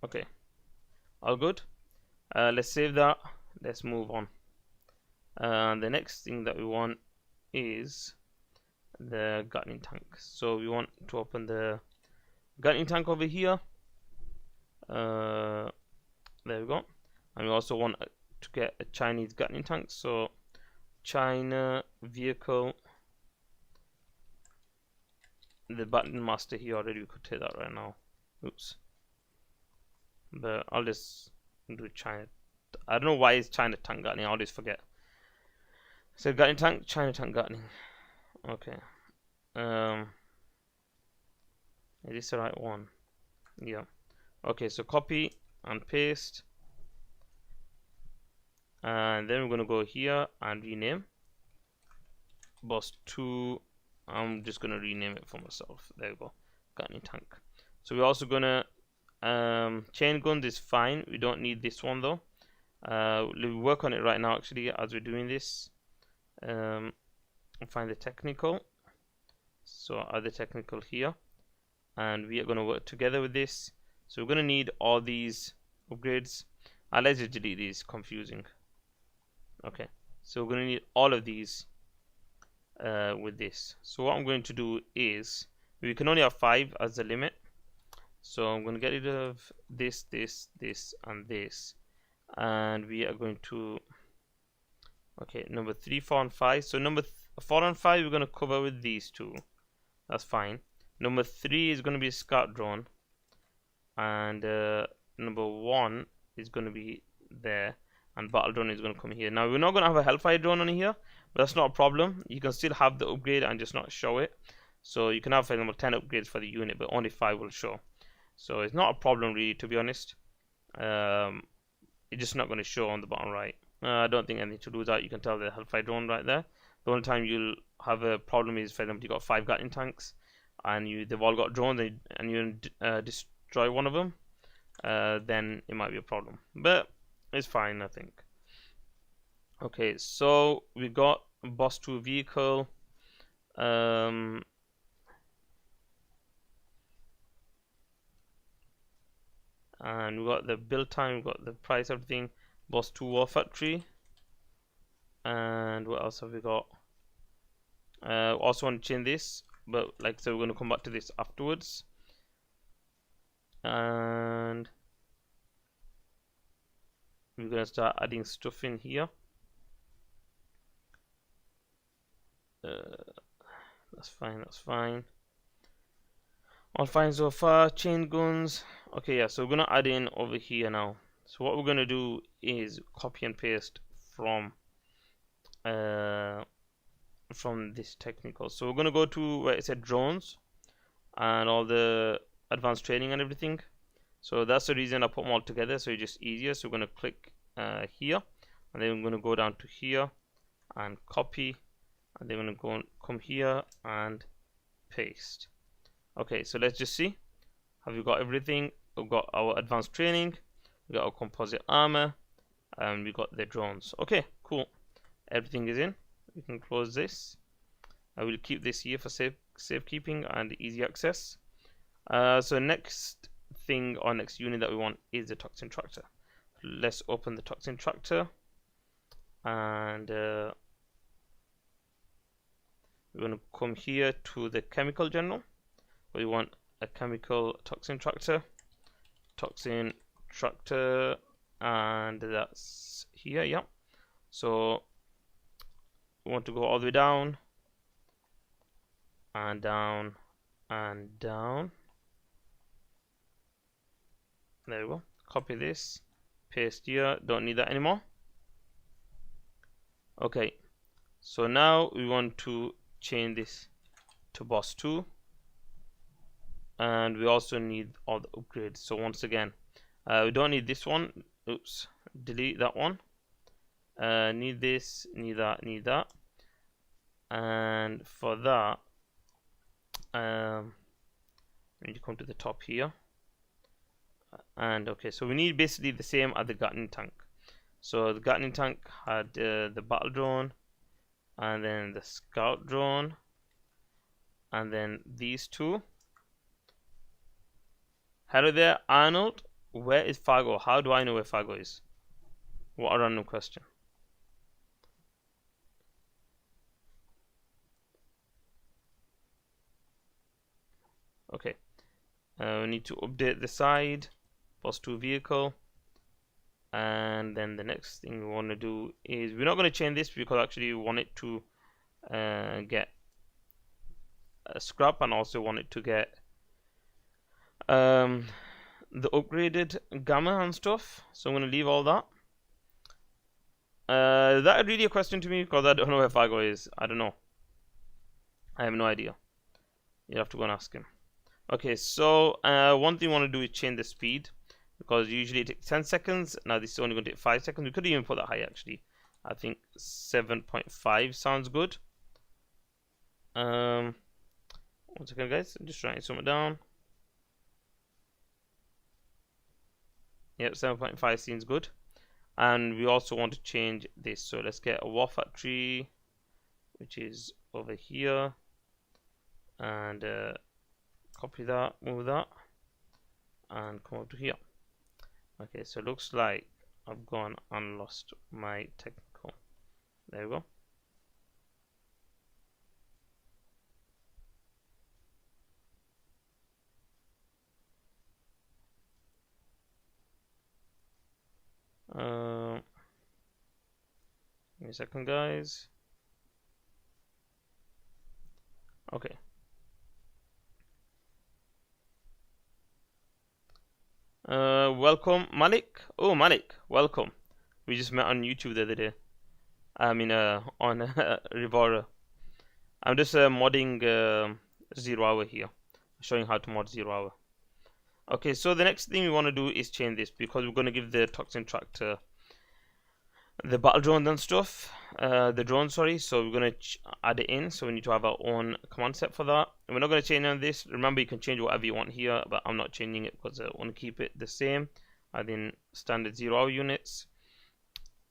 Okay, all good. Let's save that. Let's move on. The next thing that we want is the Gattling tank. So we want to open the Gattling tank over here. There we go. And we also want to get a Chinese Gattling tank. So China vehicle. The button master here already. We could take that right now. Oops. But I'll just do China. I don't know why it's China tank Gattling. I always forget. So Gattling tank, China tank, Gattling. Okay. Is this the right one? Yeah. Okay, so copy and paste, and then we're gonna go here and rename boss 2. I'm just gonna rename it for myself. There we go, Gattling tank. So we're also gonna chain gun is fine. We don't need this one though. We'll work on it right now actually as we're doing this. Find the technical. So add the technical here, and we are going to work together with this. So we're going to need all these upgrades. Let's just delete these, confusing. Okay, so we're going to need all of these with this. So what I'm going to do is, we can only have 5 as the limit. So I'm going to get rid of this, this, this, and this, and we are going to, okay, number 3, 4, and 5. So number 4 and 5 we're going to cover with these two. That's fine. Number 3 is going to be a scout drone, and number 1 is going to be there, and battle drone is going to come here. Now we're not going to have a hellfire drone on here, but that's not a problem. You can still have the upgrade and just not show it. So you can have, for example, 10 upgrades for the unit, but only 5 will show. So it's not a problem really, to be honest. It's just not going to show on the bottom right. I don't think anything to do with that. You can tell the hellfire drone right there. The only time you'll have a problem is, for example, you got 5 Gattling tanks and they've all got drones, and you destroy one of them, then it might be a problem, but it's fine, I think. Okay, so we got boss 2 vehicle, and we got the build time, we got the price, everything. Boss 2 war factory, and what else have we got? Also want to change this, but like I said, we're going to come back to this afterwards. And we're going to start adding stuff in here. That's fine, that's fine. All fine so far. Chain guns. Okay, yeah, so we're going to add in over here now. So what we're going to do is copy and paste from this technical. So we're going to go to where it said drones and all the advanced training and everything. So that's the reason I put them all together, so it's just easier. So we're going to click here, and then we're going to go down to here and copy, and then we're going to go and come here and paste. Okay, so let's just see. Have we got everything? We've got our advanced training, we got our composite armor, and we got the drones. Okay, cool. Everything is in. We can close this. I will keep this here for safekeeping and easy access. So next thing or next unit that we want is the toxin tractor. Let's open the toxin tractor, and we're going to come here to the chemical general. We want a chemical toxin tractor, and that's here. Yeah, so we want to go all the way down and down and down. There we go. Copy this, paste here. Don't need that anymore. Okay, so now we want to change this to boss 2, and we also need all the upgrades. So once again, we don't need this one. Oops, delete that one. Need this, need that, need that. And for that, we need to come to the top here. And okay, so we need basically the same as the Gattling tank. So the Gattling tank had the battle drone, and then the scout drone, and then these two. Hello there, Arnold. Where is Fargo? How do I know where Fargo is? What a random question. Okay, we need to update the side, boss 2 vehicle, and then the next thing we want to do is, we're not going to change this because actually we want it to get a scrap, and also want it to get the upgraded gamma and stuff. So I'm going to leave all that. Is that really a question to me? Because I don't know where Fargo is. I don't know. I have no idea. You have to go and ask him. Okay, so one thing you want to do is change the speed, because usually it takes 10 seconds. Now this is only going to take 5 seconds. We could even put that high actually. I think 7.5 sounds good. 1 second, guys. I'm just writing something down. Yep, 7.5 seems good. And we also want to change this. So let's get a war factory, which is over here, and copy that, move that, and come up to here. Okay, so it looks like I've gone and lost my technical. There we go. Give me a second, guys. Okay. Welcome, Malik. Oh, Malik, welcome. We just met on YouTube the other day. I mean, on Rivora. I'm just modding 0 hour here, showing how to mod 0 hour. Okay, so the next thing we want to do is change this, because we're going to give the toxin tractor the battle drone and stuff, the drone, sorry. So we're going to add it in, so we need to have our own command set for that. And we're not going to change on this. Remember, you can change whatever you want here, but I'm not changing it because I want to keep it the same. Add in standard 0 hour units.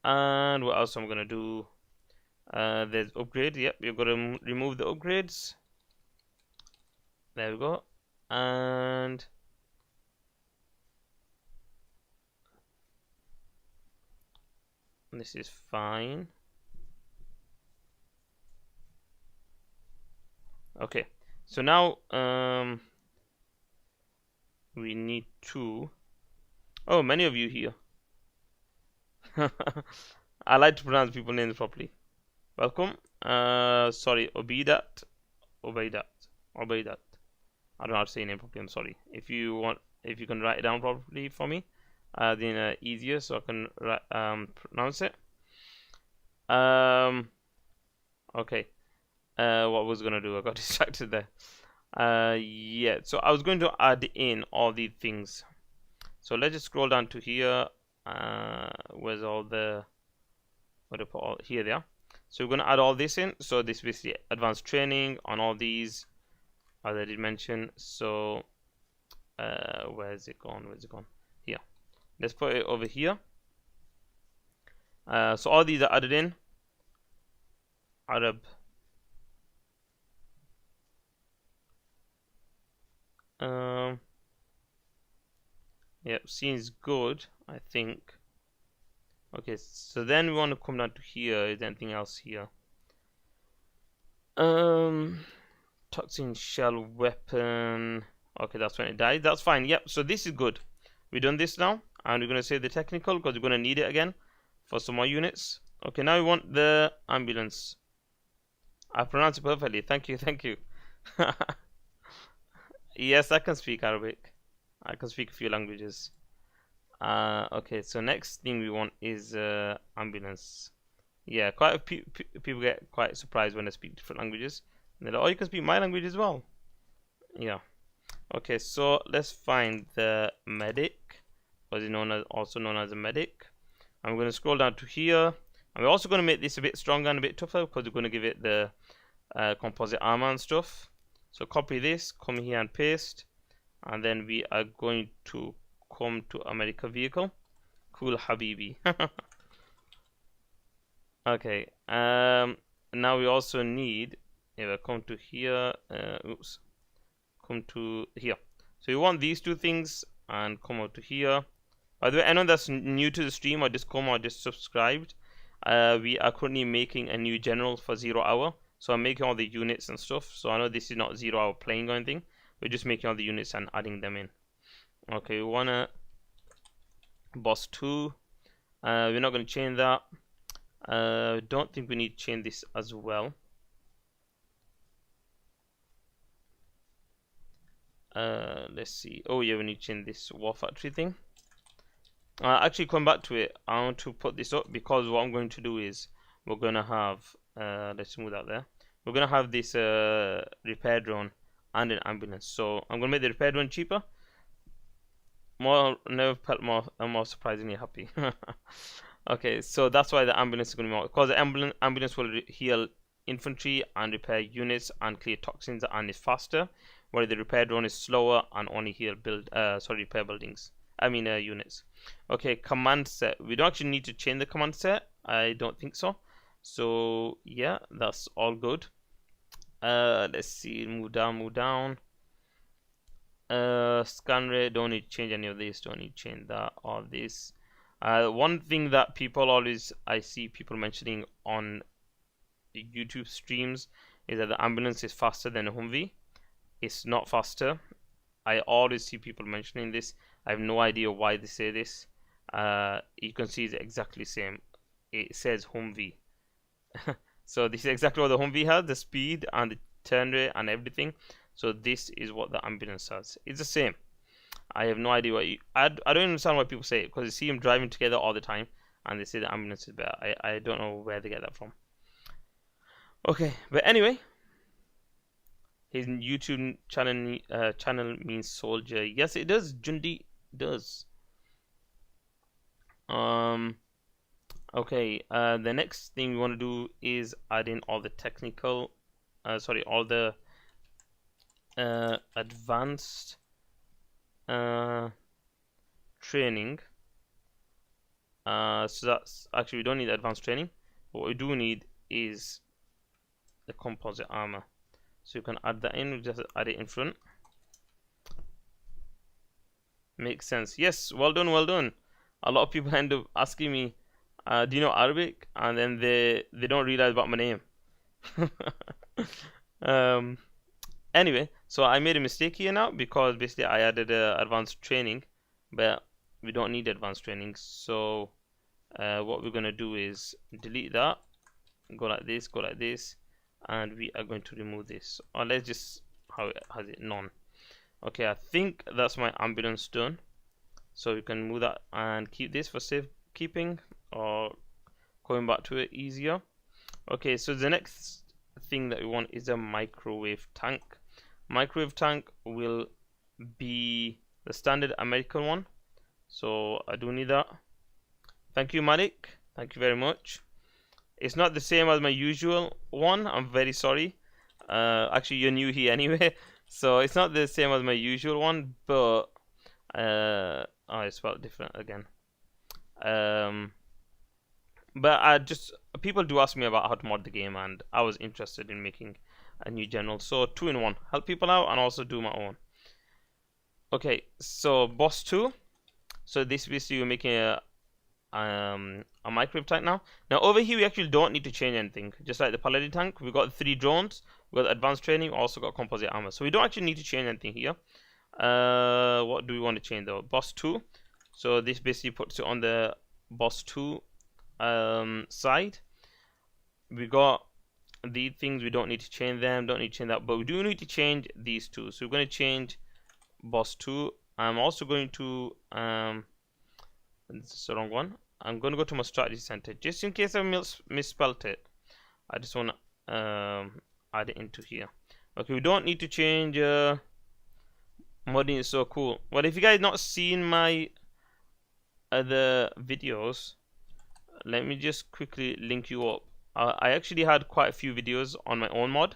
And what else I'm going to do? There's upgrade. Yep, you're going to remove the upgrades. There we go. And this is fine. Okay, so now we need to. Oh, many of you here. I like to pronounce people's names properly. Welcome. Sorry, Obidat. I don't know how to say your name properly. I'm sorry. If you can write it down properly for me, then easier so I can pronounce it. Okay. What was I gonna do? I got distracted there. Yeah. So I was going to add in all these things. So let's just scroll down to here. Where's all the here they are. So we're going to add all this in. So this is basically advanced training on all these, as I did mention. So where's it gone? Here. Let's put it over here. So all these are added in. Arab. Yep, seems good, I think. Okay, so then we want to come down to here. Is there anything else here? Toxin shell weapon. Okay, that's when it died. That's fine. Yep, so this is good. We've done this now, and we're going to save the technical because we're going to need it again for some more units. Okay, now we want the ambulance. I pronounced it perfectly. Thank you. Yes, I can speak Arabic. I can speak a few languages. Okay, so next thing we want is ambulance. Yeah, quite a few people get quite surprised when I speak different languages. And they're like, oh, you can speak my language as well. Yeah. Okay, so let's find the medic, because it's also known as a medic. I'm going to scroll down to here. And we're also going to make this a bit stronger and a bit tougher, because we're going to give it the composite armor and stuff. So copy this, come here and paste. And then we are going to come to America vehicle. Cool Habibi. Okay. Now we also need, come to here. Come to here. So you want these two things and come out to here. By the way, anyone that's new to the stream or just come or just subscribed, we are currently making a new general for 0 hour. So I'm making all the units and stuff. So I know this is not 0 hour playing or anything. We're just making all the units and adding them in. Okay, we wanna boss 2. We're not going to change that. Don't think we need to change this as well. Let's see. Oh yeah, we need to change this war factory thing. Actually, come back to it. I want to put this up because what I'm going to do is we're gonna have let's move that there. We're gonna have this repair drone and an ambulance. So I'm gonna make the repair drone cheaper. Never felt more surprisingly happy. Okay, so that's why the ambulance is gonna be more, because the ambulance will heal infantry and repair units and clear toxins and is faster, while the repair drone is slower and only repair buildings. I mean units. Okay, command set. We don't actually need to change the command set. I don't think so. So yeah, that's all good. Let's see. Move down. Scan rate. Don't need to change any of this. Don't need to change that or this. One thing that I see people mentioning on YouTube streams is that the ambulance is faster than a Humvee. It's not faster. I always see people mentioning this. I have no idea why they say this. You can see it's exactly the same. It says Humvee. So this is exactly what the Humvee has, the speed and the turn rate and everything. So this is what the ambulance has. It's the same. I have no idea why. I don't understand why people say it, because you see them driving together all the time and they say the ambulance is better. I don't know where they get that from. Okay, but anyway, his YouTube channel means soldier. Yes, it does. Jundiyy does. Okay. The next thing we want to do is add in all the technical, all the advanced training. So that's actually, we don't need advanced training. What we do need is the composite armor. So you can add that in. We just add it in front. Makes sense. Yes, well done, well done. A lot of people end up asking me, do you know Arabic? And then they don't realize about my name. Anyway, so I made a mistake here now, because basically I added advanced training, but we don't need advanced training. So what we're gonna do is delete that, go like this, and we are going to remove this. Or let's just has it none. Okay, I think that's my ambulance done. So you can move that and keep this for safekeeping, or going back to it easier. Okay, so the next thing that we want is a microwave tank. Microwave tank will be the standard American one, so I do need that. Thank you, Malik. Thank you very much. It's not the same as my usual one. I'm very sorry. Actually, you're new here anyway, so it's not the same as my usual one, but oh, it's spelled different again. But people do ask me about how to mod the game, and I was interested in making a new general. So 2-in-1, help people out and also do my own. Okay, so boss 2. So this basically you're making a microwave tank now. Now over here we actually don't need to change anything. Just like the paladin tank, we got 3 drones, we got advanced training, also got composite armor. So we don't actually need to change anything here. What do we want to change though? Boss 2. So this basically puts it on the boss 2 side. We got these things, we don't need to change them, don't need to change that, but we do need to change these two. So we're going to change boss 2. I'm also going to this is the wrong one. I'm going to go to my strategy center just in case I misspelled it. I just want to add it into here. Okay, we don't need to change modding is so cool. Well, if you guys not seen my other videos, let me just quickly link you up. I actually had quite a few videos on my own mod,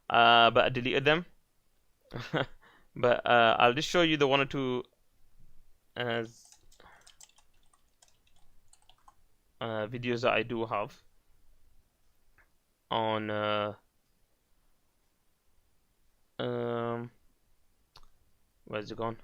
but I deleted them. But I'll just show you the 1 or 2 videos that I do have on where's it gone?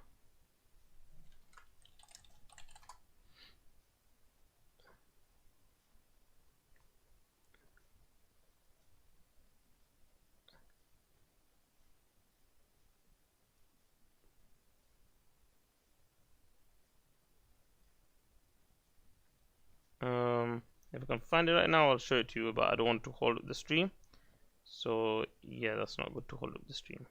If I can find it right now, I'll show it to you, but I don't want to hold up the stream. So yeah, that's not good to hold up the stream.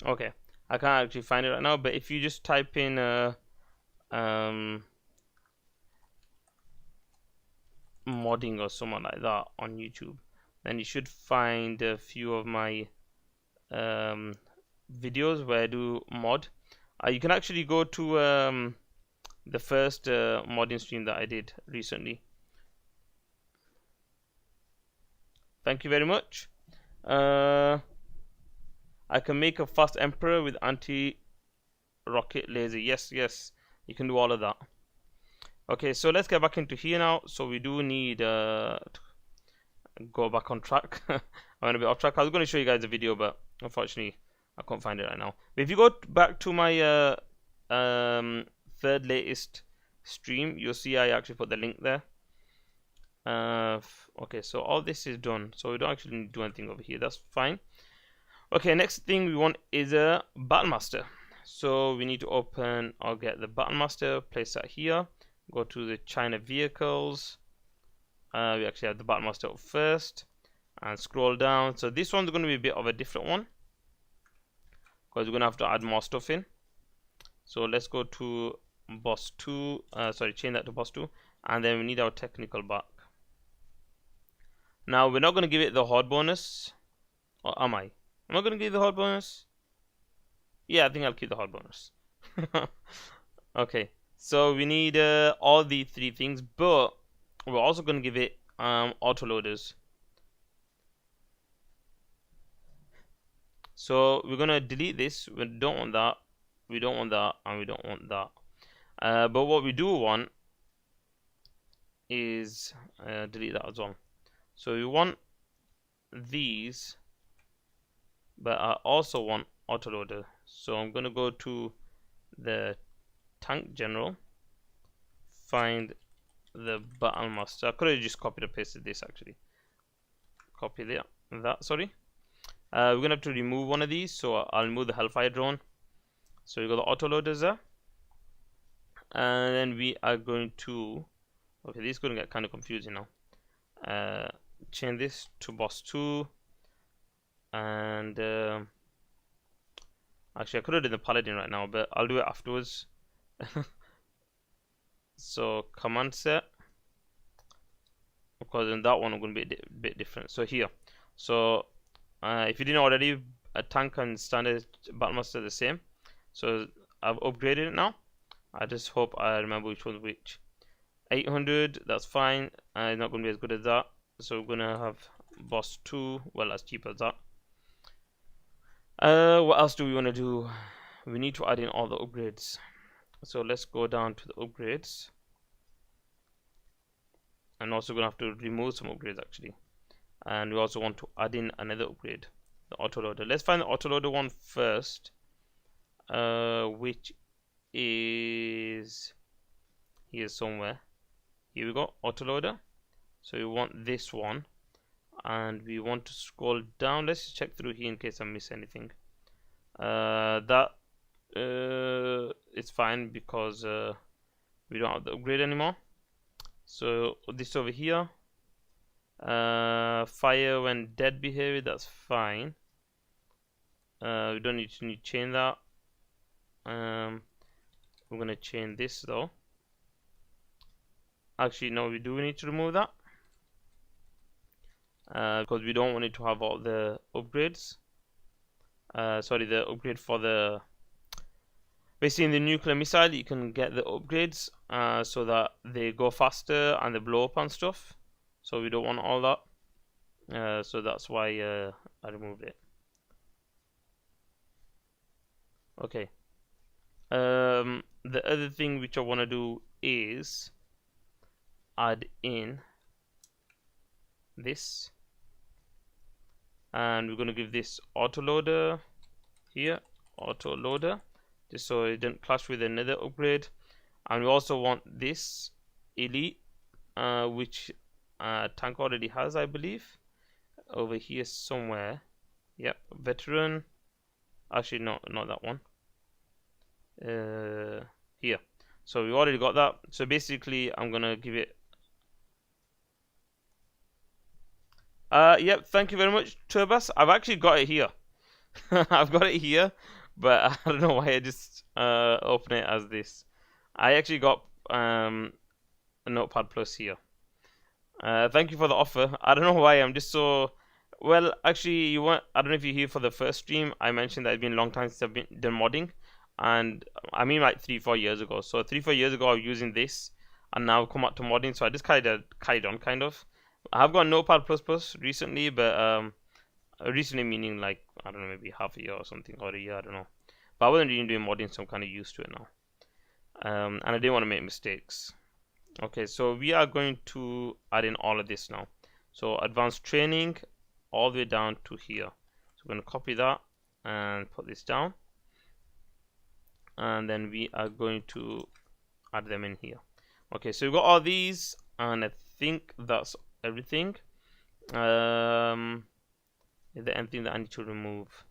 Okay, I can't actually find it right now, but if you just type in modding or someone like that on YouTube, then you should find a few of my videos where I do mod. You can actually go to the first modding stream that I did recently. Thank you very much. I can make a fast emperor with anti-rocket laser. Yes, yes, you can do all of that. Okay, so let's get back into here now. So we do need to go back on track. I'm gonna be off track. I was gonna show you guys the video, but unfortunately I can't find it right now. But if you go back to my third latest stream, you'll see I actually put the link there. Okay, so all this is done, so we don't actually need to do anything over here. That's fine. Okay, next thing we want is a battlemaster. So we need to open or get the battlemaster, place that here, go to the China vehicles. We actually have the battlemaster up first and scroll down. So this one's going to be a bit of a different one because we're going to have to add more stuff in. So let's go to boss 2, change that to boss 2, and then we need our technical back. Now we're not going to give it the horde bonus, or am I? Am I going to give the horde bonus? Yeah, I think I'll keep the horde bonus. Okay, so we need all the 3 things, but we're also going to give it autoloaders. So we're going to delete this. We don't want that, we don't want that, and we don't want that. But what we do want is delete that as well. So we want these, but I also want autoloader. So I'm going to go to the tank general, find the battlemaster. I could have just copied and pasted this actually. Copy that, sorry. We're going to have to remove one of these, so I'll remove the Hellfire drone. So we got the autoloaders there. And then we are going to, okay, this is going to get kind of confusing now. Change this to boss 2, and actually I could have done the paladin right now, but I'll do it afterwards. So command set, because in that one I'm going to be a bit different. So here, so if you didn't already, a tank and standard battlemaster are the same, so I've upgraded it now. I just hope I remember which one's which. 800, that's fine. It's not going to be as good as that, so we're going to have boss 2, well, as cheap as that. What else do we want to do? We need to add in all the upgrades. So let's go down to the upgrades, and also going to have to remove some upgrades actually. And we also want to add in another upgrade, the autoloader. Let's find the autoloader one first, which is here somewhere. Here we go, autoloader. So we want this one, and we want to scroll down. Let's just check through here in case I miss anything. It's fine because we don't have the upgrade anymore. So this over here, fire when dead behavior, that's fine. We don't need to change that. We're gonna change this though. Actually, no, we do need to remove that because we don't want it to have all the upgrades. Sorry, the upgrade for the, basically in the nuclear missile you can get the upgrades so that they go faster and they blow up and stuff. So we don't want all that. So that's why I removed it. Okay. The other thing which I want to do is add in this, and we're going to give this autoloader here, autoloader, just so it doesn't clash with another upgrade. And we also want this elite, which tank already has, I believe, over here somewhere. Yep, veteran. Actually, no, not that one. Here. So we already got that. So basically, I'm gonna give it. Yep. Thank you very much, Turbas. I've actually got it here. I've got it here, but I don't know why I just open it as this. I actually got a Notepad Plus here. Thank you for the offer. I don't know why I'm just so well. Actually, you want? I don't know if you're here for the first stream. I mentioned that it's been a long time since I've been done modding, and I mean like 3-4 years ago. So 3-4 years ago, I was using this, and now I've come out to modding. So I just carried on kind of. I have got Notepad Plus Plus recently, but recently meaning like I don't know, maybe half a year or something, or a year. I don't know. But I wasn't really doing modding, so I'm kind of used to it now. And I didn't want to make mistakes. Okay, so we are going to add in all of this now. So advanced training all the way down to here. So we're going to copy that and put this down, and then we are going to add them in here. Okay, so we've got all these, and I think that's everything. Is there anything that I need to remove?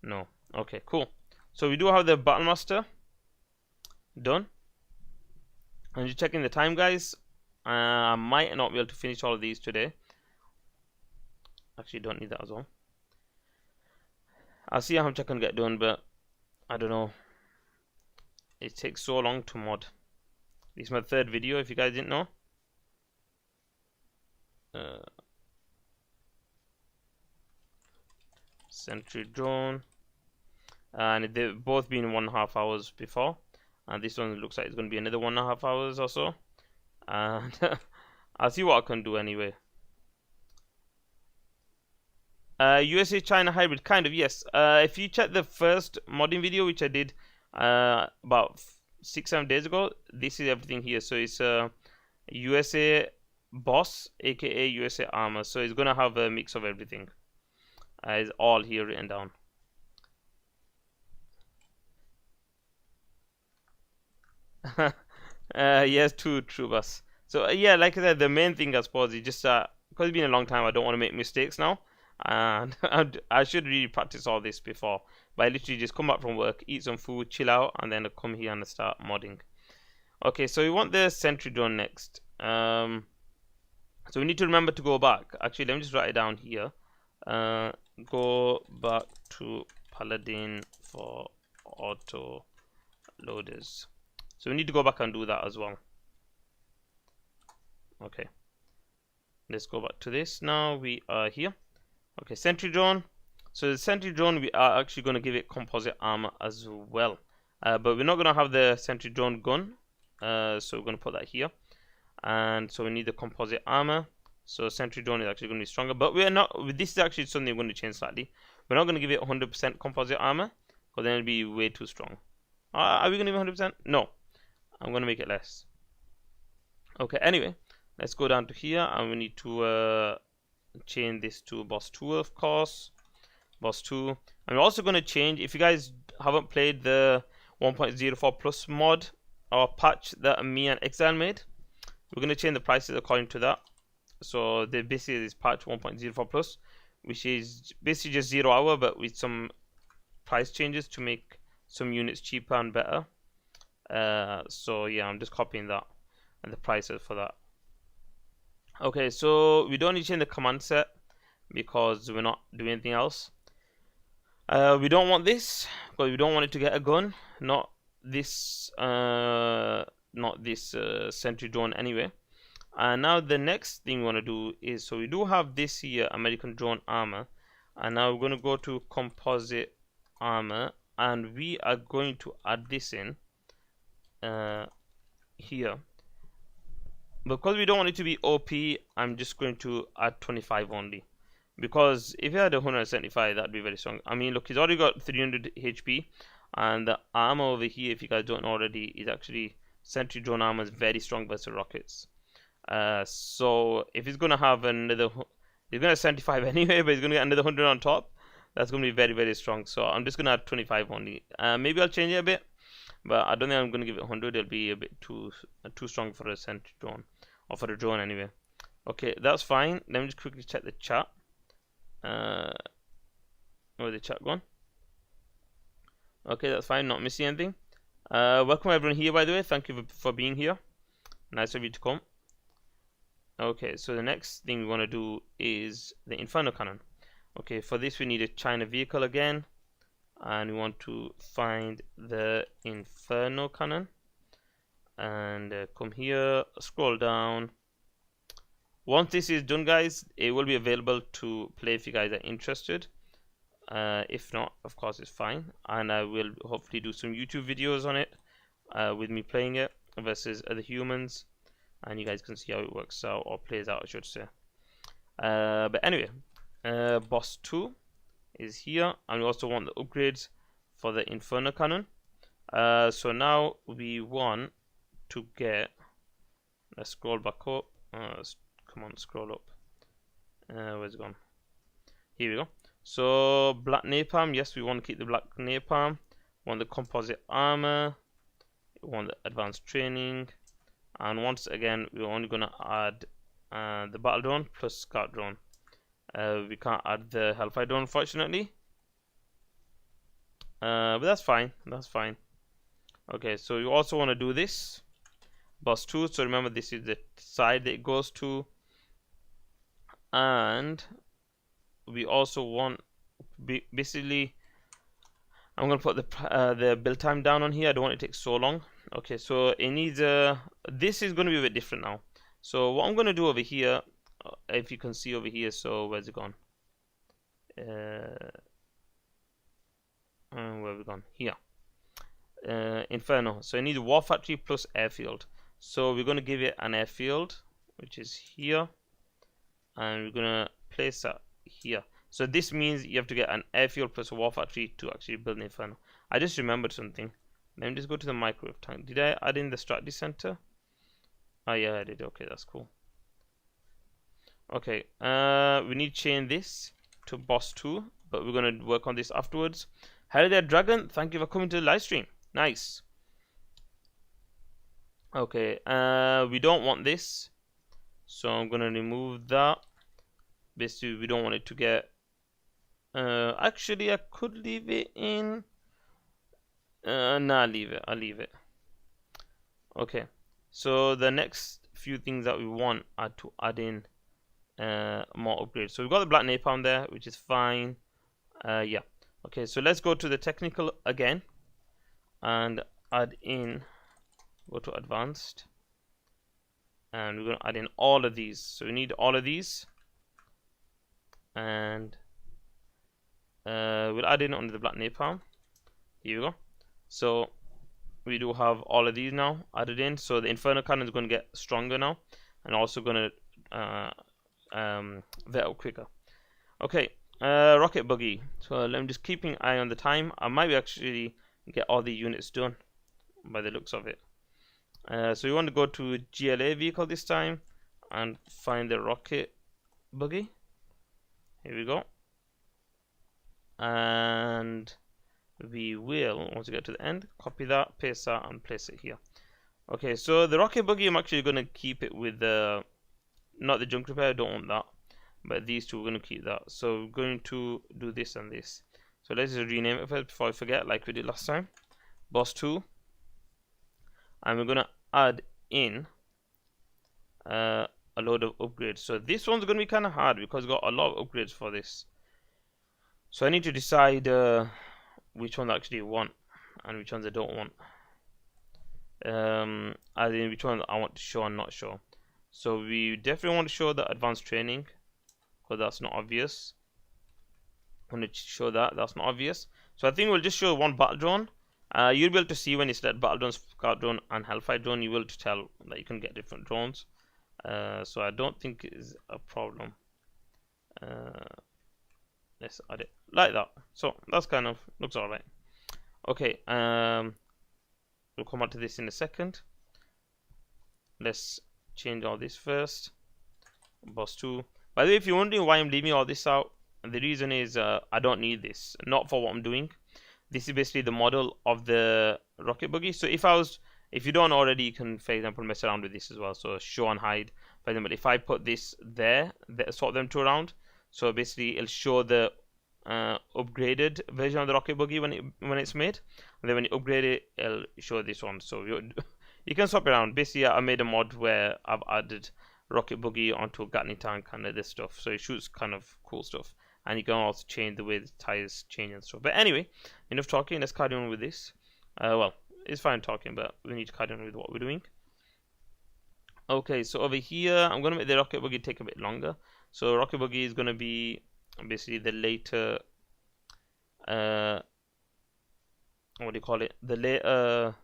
No. Okay, cool. So we do have the Battle Master done. And just checking the time, guys. I might not be able to finish all of these today. Actually, don't need that as well. I'll see how much I can get done, but I don't know. It takes so long to mod. This is my third video, if you guys didn't know. Sentry drone. And they've both been 1.5 hours before. And this one looks like it's going to be another 1.5 hours or so. And I'll see what I can do anyway. USA China hybrid, kind of, yes. If you check the first modding video, which I did about 6-7 days ago, this is everything here. So it's USA boss, aka USA armor. So it's going to have a mix of everything. It's all here written down. Yes, true, boss. So yeah, like I said, the main thing I suppose is just because it's been a long time, I don't want to make mistakes now, and I should really practice all this before. But I literally just come back from work, eat some food, chill out, and then come here and start modding. Okay, so we want the sentry drone next. So we need to remember to go back. Actually, let me just write it down here. Go back to Paladin for auto loaders. So we need to go back and do that as well. Okay. Let's go back to this. Now we are here. Okay, sentry drone. So the sentry drone, we are actually going to give it composite armor as well. But we're not going to have the sentry drone gun. So we're going to put that here. And so we need the composite armor. So sentry drone is actually going to be stronger. But we're not. This is actually something we're going to change slightly. We're not going to give it 100% composite armor, because then it'll be way too strong. Are we going to give it 100%? No. I'm going to make it less. Okay, anyway, let's go down to here, and we need to change this to boss 2, of course. Boss 2. And we're also going to change, if you guys haven't played the 1.04 plus mod or patch that me and Exile made, we're going to change the prices according to that. So the basically is patch 1.04 plus, which is basically just 0 hour, but with some price changes to make some units cheaper and better. So yeah, I'm just copying that and the prices for that. Okay, so we don't need to change the command set because we're not doing anything else. We don't want this because we don't want it to get a gun, not this sentry drone anyway. And now the next thing we want to do is, so we do have this here, American drone armor, and now we're going to go to composite armor, and we are going to add this in here. Because we don't want it to be OP, I'm just going to add 25 only, because if you had 175, that'd be very strong. I mean, look, he's already got 300 HP, and the armor over here, if you guys don't know already, is actually sentry drone armor is very strong versus rockets. So if he's gonna have another, he's gonna have 75 anyway, but he's gonna get another 100 on top. That's gonna be very, very strong. So I'm just gonna add 25 only. Maybe I'll change it a bit, but I don't think I'm gonna give it 100. It'll be a bit too strong for a sentry drone, or for a drone anyway. Okay, that's fine. Let me just quickly check the chat. Where's the chat gone? Okay, that's fine. Not missing anything. Welcome everyone here, by the way. Thank you for being here. Nice of you to come. Okay, so the next thing we want to do is the Inferno Cannon. Okay, for this we need a China vehicle again, and we want to find the Inferno cannon, and come here, scroll down. Once this is done, guys, it will be available to play if you guys are interested. If not, of course, it's fine, and I will hopefully do some YouTube videos on it with me playing it versus other humans, and you guys can see how it works out, or plays out, I should say. But anyway, boss 2 is here, and we also want the upgrades for the Inferno cannon. So now we want to get, let's scroll back up. Come on, scroll up. Where's it gone? Here we go. So black napalm, yes, we want to keep the black napalm. Want the composite armor. We want the advanced training, and once again we're only gonna add the battle drone plus scout drone. We can't add the hellfire drone, unfortunately, but that's fine. That's fine. Okay, so you also want to do this boss 2. So remember, this is the side that it goes to, and we also want, basically, I'm gonna put the build time down on here. I don't want it to take so long. Okay, so it needs this is gonna be a bit different now. So what I'm gonna do over here, if you can see over here, so where's it gone? Where have we gone? Here. Inferno. So it needs a war factory plus airfield. So we're gonna give it an airfield, which is here, and we're gonna place that here. So this means you have to get an airfield plus a war factory to actually build an Inferno. I just remembered something. Let me just go to the microwave tank. Did I add in the strategy center? Oh yeah, I did. Okay, that's cool. Okay, we need to change this to boss 2, but we're gonna work on this afterwards. Hello there, Dragon. Thank you for coming to the live stream. Nice. Okay, we don't want this, so I'm gonna remove that. Basically, we don't want it to get. Actually, I could leave it in. Nah, I'll leave it. I'll leave it. Okay. So the next few things that we want are to add in more upgrades. So we've got the black napalm there, which is fine. Yeah. Okay. So let's go to the technical again and add in. Go to advanced, and we're going to add in all of these. So we need all of these, and we'll add in under the black napalm. Here we go. So we do have all of these now added in. So the Inferno cannon is going to get stronger now, and also going to vet up quicker. Okay, rocket buggy. So I'm just keeping an eye on the time. I might actually get all the units done by the looks of it. So you want to go to GLA vehicle this time and find the rocket buggy. Here we go. And we will, once we get to the end, copy that, paste that, and place it here. Okay, so the rocket buggy, I'm actually going to keep it with the, not the junk repair, I don't want that, but these two, we're going to keep that. So we're going to do this and this. So let's just rename it first before I forget, like we did last time. Boss 2. And we're going to add in a load of upgrades. So this one's going to be kind of hard because we've got a lot of upgrades for this. So I need to decide which ones I actually want and which ones I don't want. As in which ones I want to show and not show. So we definitely want to show the advanced training because that's not obvious. I want to show that, that's not obvious. So I think we'll just show one battle drone. You'll be able to see when you select battle drone, scout drone, and hellfire drone. You will to tell that you can get different drones. So I don't think it is a problem. Let's add it like that. So that's kind of looks alright. Okay, we'll come back to this in a second. Let's change all this first. Boss 2. By the way, if you're wondering why I'm leaving all this out, the reason is I don't need this. Not for what I'm doing. This is basically the model of the rocket buggy. So if you don't already, you can, for example, mess around with this as well. So show and hide. For example, if I put this there, sort them two around. So basically, it'll show the upgraded version of the rocket buggy when it's made, and then when you upgrade it, it'll show this one. So you can swap around. Basically, I made a mod where I've added rocket buggy onto a Gattling tank and other stuff. So it shoots kind of cool stuff. and you can also change the way the tires change and stuff. But anyway, enough talking. Let's carry on with this. Well, it's fine talking, but we need to carry on with what we're doing. Okay, so over here, I'm going to make the rocket buggy take a bit longer. So rocket buggy is going to be basically the later, what do you call it? The later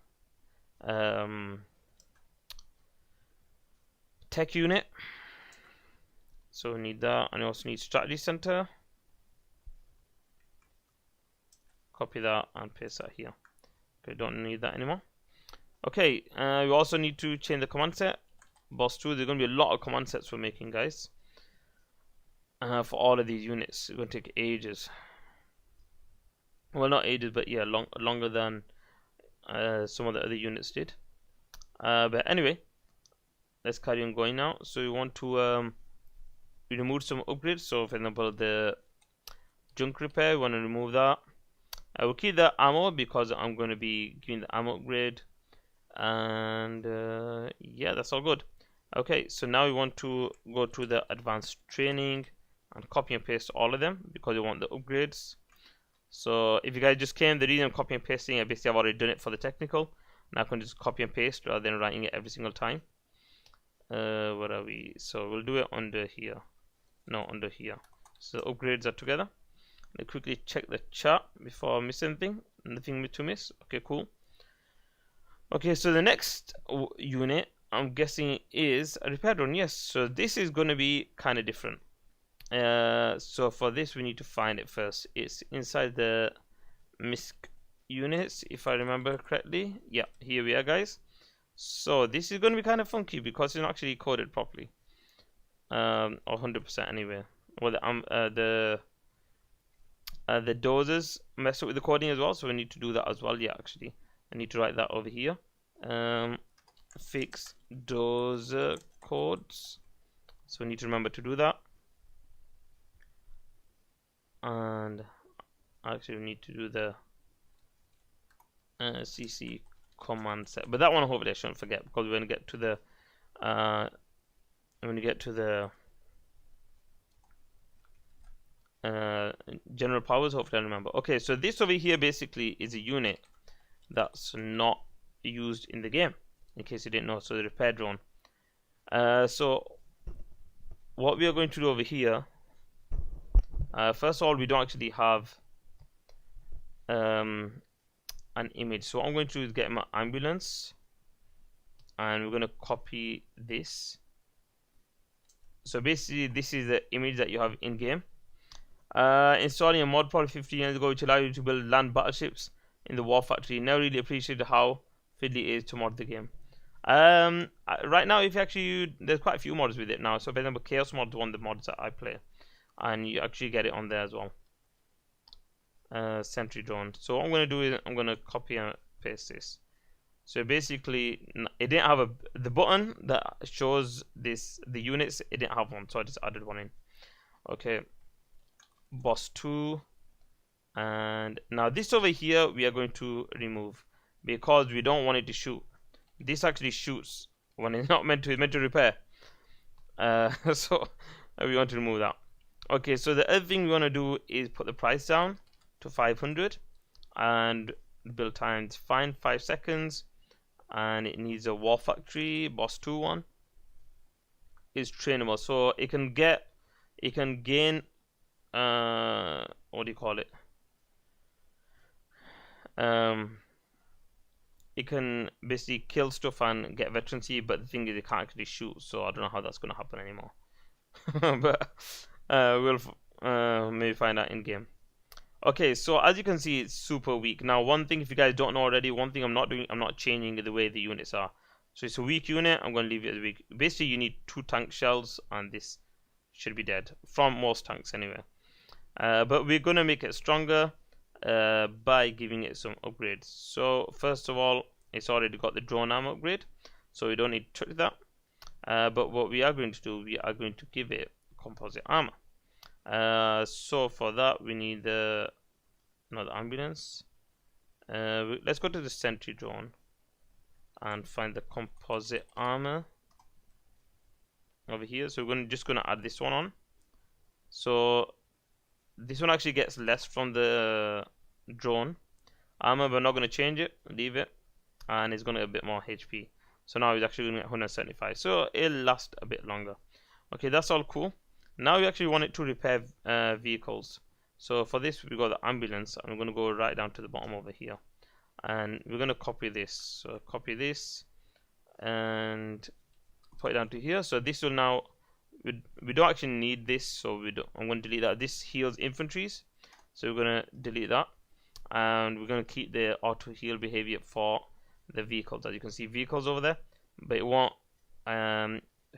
tech unit. So we need that, and we also need strategy center. Copy that and paste that here. Okay, don't need that anymore. Okay, we also need to change the command set. Boss 2, there's going to be a lot of command sets we're making, guys. For all of these units, it's going to take ages. Well, not ages, but yeah, longer than some of the other units did. But anyway, let's carry on going now. So we want to remove some upgrades. So for example, the junk repair, we want to remove that. I will keep the ammo because I'm going to be giving the ammo upgrade. And yeah, that's all good. Okay, so now we want to go to the advanced training and copy and paste all of them because we want the upgrades. So if you guys just came, the reason I'm copy and pasting, I basically have already done it for the technical. Now I can just copy and paste rather than writing it every single time. Where are we? So we'll do it under here. No, under here. So the upgrades are together. Let me quickly check the chat before I miss anything. Nothing to miss. Okay, cool. Okay, so the next unit, I'm guessing, is a repair drone. Yes, so this is going to be kind of different. So for this, we need to find it first. It's inside the MISC units, if I remember correctly. Yeah, here we are, guys. So this is going to be kind of funky because it's not actually coded properly. Or 100% anyway. Well, the doses messed up with the coding as well, so we need to do that as well. Yeah, actually, I need to write that over here. Fix doser codes. So we need to remember to do that. And actually, we need to do the CC command set. But that one, hopefully, I shouldn't forget because we're going to get to the general powers. Hopefully I remember. Okay, so this over here basically is a unit that's not used in the game, in case you didn't know. So the repair drone. So what we are going to do over here, first of all, we don't actually have an image. So what I'm going to do is get my ambulance, and we're going to copy this. So basically this is the image that you have in game. Installing a mod probably 15 years ago which allowed you to build land battleships in the war factory. Never really appreciated how fiddly it is to mod the game. Right now, if you actually, there's quite a few mods with it now. So for example, Chaos mod is one of the mods that I play, and you actually get it on there as well. Sentry drone. So what I'm going to do is I'm going to copy and paste this. So basically, it didn't have the button that shows the units. It didn't have one, so I just added one in. Okay, boss 2, and now this over here we are going to remove because we don't want it to shoot. This actually shoots when it's not meant to. It's meant to repair. So we want to remove that. Okay, so the other thing we want to do is put the price down to 500, and build times fine 5 seconds, and it needs a war factory. Boss 2 one is trainable, so it can gain what do you call it? It can basically kill stuff and get veterancy, but the thing is it can't actually shoot, so I don't know how that's going to happen anymore. But we'll maybe find out in game. Okay, so as you can see, it's super weak. Now, one thing, if you guys don't know already, one thing I'm not doing, I'm not changing the way the units are. So it's a weak unit, I'm going to leave it as weak. Basically, you need 2 tank shells, and this should be dead. From most tanks, anyway. But we're going to make it stronger by giving it some upgrades. So, first of all, it's already got the drone arm upgrade, so we don't need to touch that. But what we are going to do, we are going to give it composite armor. So for that we need the ambulance. Let's go to the sentry drone and find the composite armor over here. So we're just gonna add this one on. So this one actually gets less from the drone armor. We're not going to change it, leave it, and it's going to get a bit more HP. So now he's actually going to get 175, so it'll last a bit longer. Okay, that's all cool. Now we actually want it to repair vehicles. So for this, we got the ambulance, and we're going to go right down to the bottom over here, and we're going to copy this. So copy this and put it down to here. So this will now, we don't actually need this, so I'm going to delete that. This heals infantries, so we're going to delete that, and we're going to keep the auto heal behavior for the vehicles. As you can see, vehicles over there, but it won't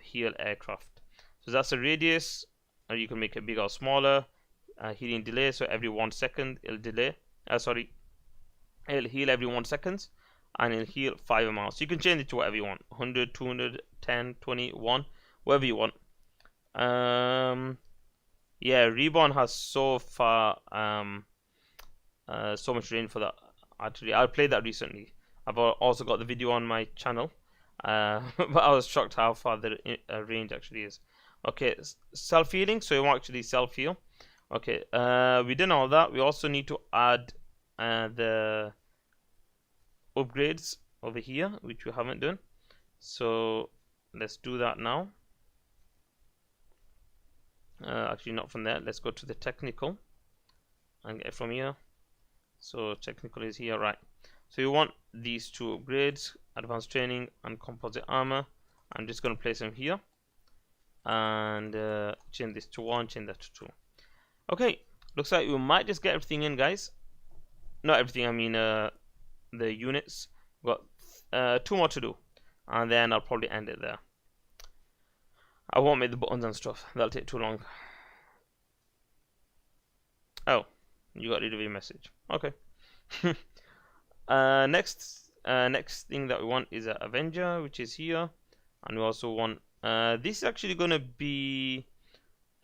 heal aircraft. So that's a radius, or you can make it bigger or smaller. Healing delay, so every 1 second it'll delay. It'll heal every 1 second, and it'll heal 5 amounts. So you can change it to whatever you want: 100, 200, 10, 20, 1, whatever you want. Yeah, Reborn has so far so much range for that. Actually, I played that recently. I've also got the video on my channel, but I was shocked how far the range actually is. Okay, self-healing, so you won't actually self-heal. Okay, we done all that. We also need to add the upgrades over here, which we haven't done. So let's do that now. Actually, not from there. Let's go to the technical and get it from here. So technical is here, right? So you want these two upgrades: advanced training and composite armor. I'm just going to place them here, and change this to 1, change that to 2. Okay, looks like we might just get everything in, guys. Not everything, I mean the units. We've got 2 more to do, and then I'll probably end it there. I won't make the buttons and stuff, that'll take too long. Oh, you got rid of your message. Okay. Next thing that we want is an Avenger, which is here, and we also want this is actually gonna be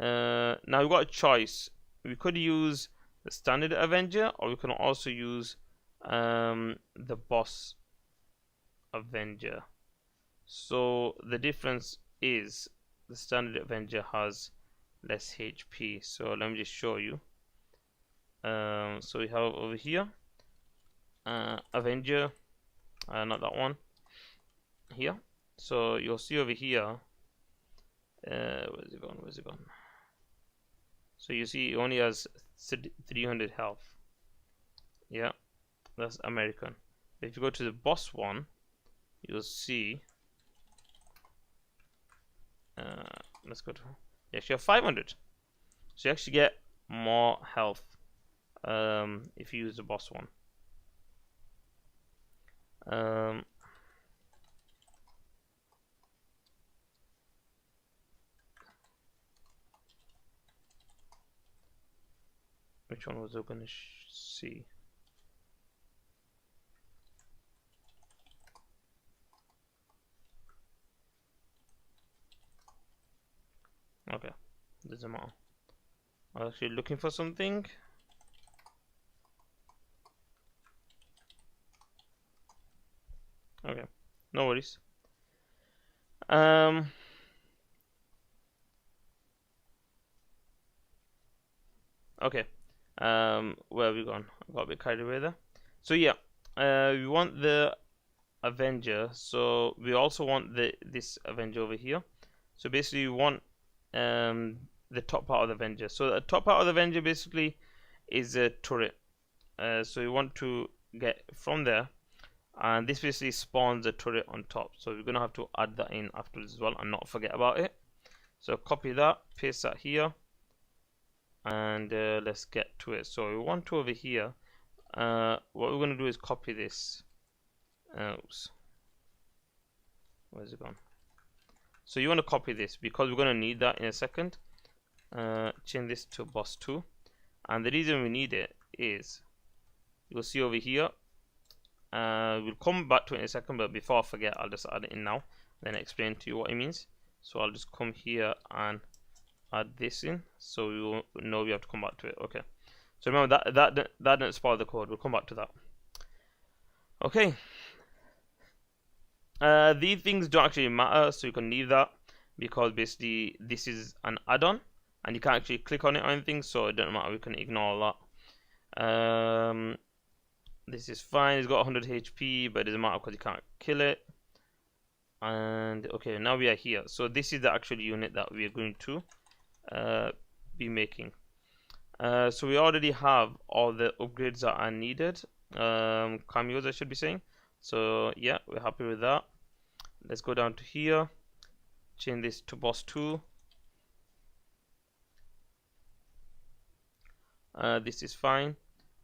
now we've got a choice. We could use the standard Avenger, or we can also use the boss Avenger. So the difference is the standard Avenger has less HP. So let me just show you. So we have over here Avenger, not that one, here. So you'll see over here, where's it gone? Where's it gone? So you see it only has 300 health. Yeah, that's American. If you go to the boss one, you'll see. Let's go to. You actually have 500. So you actually get more health if you use the boss one. Which one was I going to see? Okay, doesn't matter. I was actually looking for something. Okay, no worries. Okay. Where have we gone? I got a bit carried away there. So yeah, we want the Avenger. So we also want this Avenger over here. So basically, we want the top part of the Avenger. So the top part of the Avenger basically is a turret. So we want to get from there, and this basically spawns a turret on top. So we're gonna have to add that in afterwards as well, and not forget about it. So copy that, paste that here. And let's get to it. So we want to over here. What we're going to do is copy this. Oops. Where's it gone? So you want to copy this because we're going to need that in a second. Change this to boss 2. And the reason we need it is, you'll see over here. We'll come back to it in a second, but before I forget, I'll just add it in now. Then explain to you what it means. So I'll just come here and add this in, so we will know we have to come back to it. Okay, so remember that didn't spoil the code. We'll come back to that. Okay, these things don't actually matter, so you can leave that, because basically this is an add-on and you can't actually click on it or anything, so it doesn't matter, we can ignore that. This is fine, it's got 100 HP, but it doesn't matter because you can't kill it. And okay, now we are here. So this is the actual unit that we are going to be making. So we already have all the upgrades that are needed, cameos I should be saying. So yeah, we're happy with that. Let's go down to here, change this to boss 2. This is fine.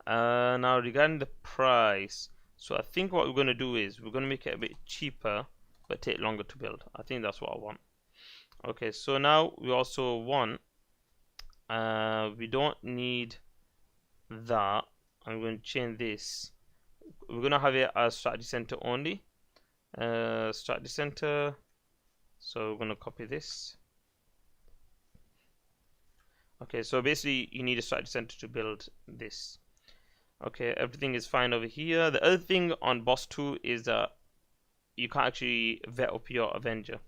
Now regarding the price, so I think what we're going to do is we're going to make it a bit cheaper but take longer to build. I think that's what I want. Okay, so now we also want, we don't need that. I'm going to change this. We're going to have it as strategy center only. Strategy center. So we're going to copy this. Okay, so basically you need a strategy center to build this. Okay, everything is fine over here. The other thing on boss 2 is that you can't actually vet up your Avenger.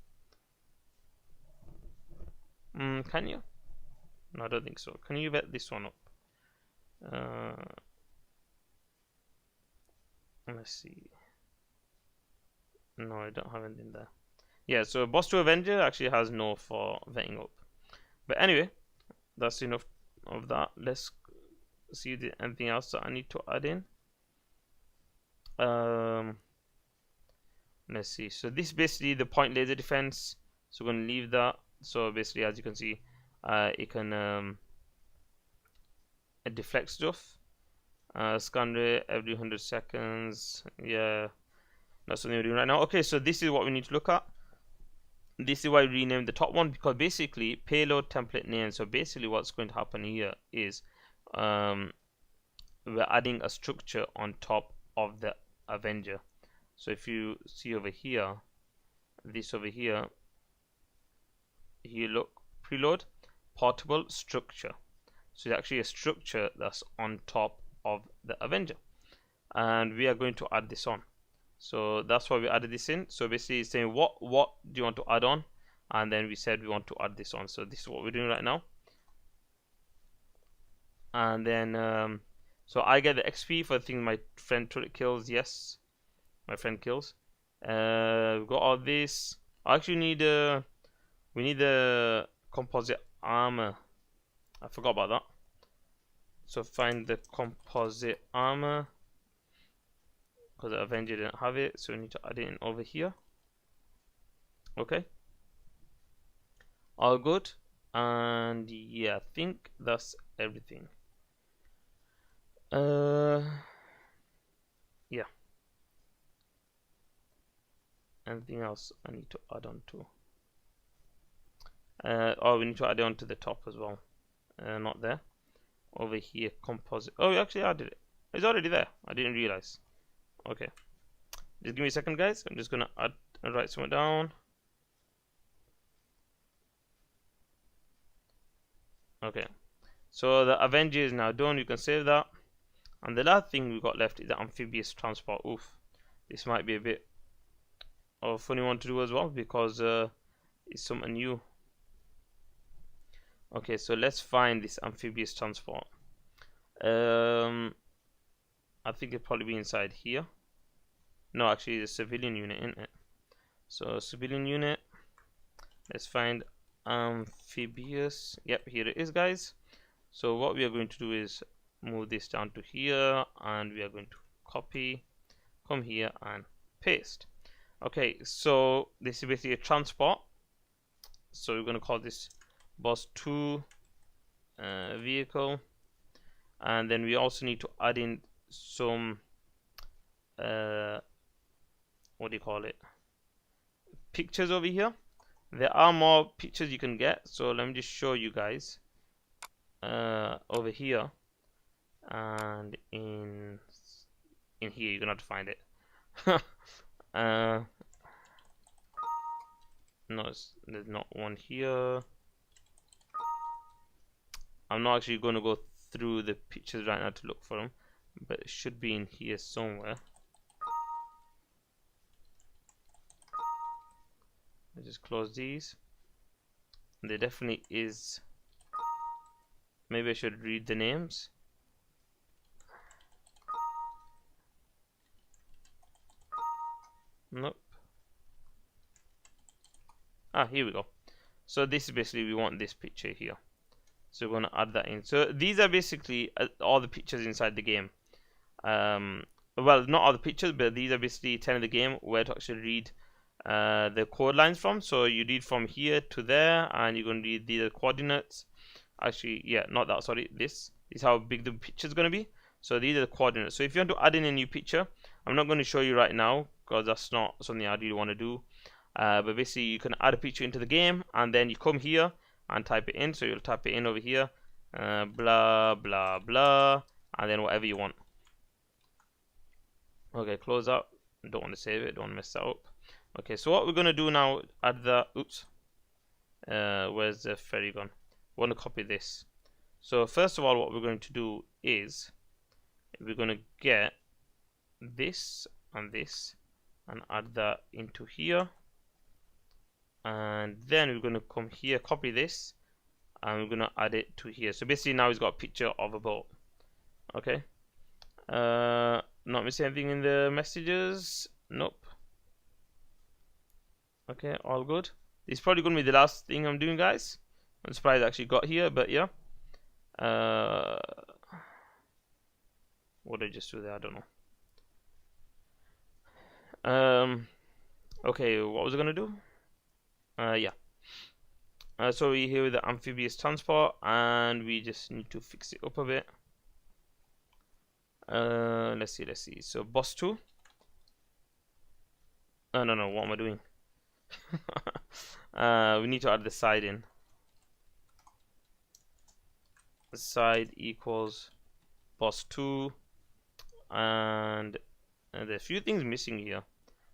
Can you? No, I don't think so. Can you vet this one up? Let's see. No, I don't have anything there. Yeah, so boss 2 Avenger actually has no for vetting up. But anyway, that's enough of that. Let's see if there's anything else that I need to add in. Let's see. So this is basically the point laser defense. So we're going to leave that. So basically, as you can see, it can it deflects stuff. Scan rate every 100 seconds. Yeah, that's something we're doing right now. Okay, so this is what we need to look at. This is why we renamed the top one, because basically payload template name. So basically what's going to happen here is we're adding a structure on top of the Avenger. So if you see over here, this over here, look, preload portable structure. So it's actually a structure that's on top of the Avenger, and we are going to add this on. So that's why we added this in. So basically it's saying what do you want to add on, and then we said we want to add this on. So this is what we're doing right now. And then so I get the XP for the thing my friend turret kills. Yes, my friend kills. We've got all this. I actually need we need the composite armor. I forgot about that. So find the composite armor, because the Avenger didn't have it, so we need to add it in over here. Okay, all good. And yeah, I think that's everything. Yeah, anything else I need to add on to? Oh, we need to add it on to the top as well. Not there. Over here, composite. Oh, we actually added it. It's already there. I didn't realize. Okay, just give me a second, guys. I'm just gonna add and write something down. Okay, so the Avenger is now done. You can save that. And the last thing we got left is the amphibious transport. Oof, this might be a bit of a funny one to do as well, because it's something new. Okay, so let's find this amphibious transport. I think it'll probably be inside here. No, actually the civilian unit, isn't it? So civilian unit, let's find amphibious. Yep, here it is, guys. So what we are going to do is move this down to here, and we are going to copy, come here and paste. Okay, so this is basically a transport. So we're going to call this boss 2 vehicle, and then we also need to add in some what do you call it, pictures over here. There are more pictures you can get, so let me just show you guys over here, and in here you're gonna have to find it. No, there's not one here. I'm not actually going to go through the pictures right now to look for them, but it should be in here somewhere. Let's just close these. There definitely is maybe I should read the names. Nope. Ah, here we go. So this is basically, we want this picture here. So we're going to add that in. So these are basically all the pictures inside the game. Well, not all the pictures, but these are basically 10 of the game where to actually read the code lines from. So you read from here to there, and you're going to read the coordinates. Actually, yeah, not that, sorry, this is how big the picture is going to be. So these are the coordinates. So if you want to add in a new picture, I'm not going to show you right now because that's not something I really want to do. But basically, you can add a picture into the game, and then you come here and type it in. So you'll type it in over here, blah blah blah, and then whatever you want. Okay, close out. Don't want to save it. Don't want to mess that up. Okay, so what we're gonna do now? Add the where's the ferry gone? We want to copy this. So first of all, what we're going to do is we're going to get this and this and add that into here, and then we're going to come here, copy this, and we're going to add it to here. So basically now he's got a picture of a boat. Okay, not missing anything in the messages. Nope. Okay, all good. This is probably going to be the last thing I'm doing, guys. I'm surprised I actually got here, but yeah. What did I just do there? I don't know. Okay, what was I gonna do? Yeah. So we're here with the amphibious transport, and we just need to fix it up a bit. Let's see. So boss 2. No. What am I doing? We need to add the side in. Side equals boss 2, and there's a few things missing here.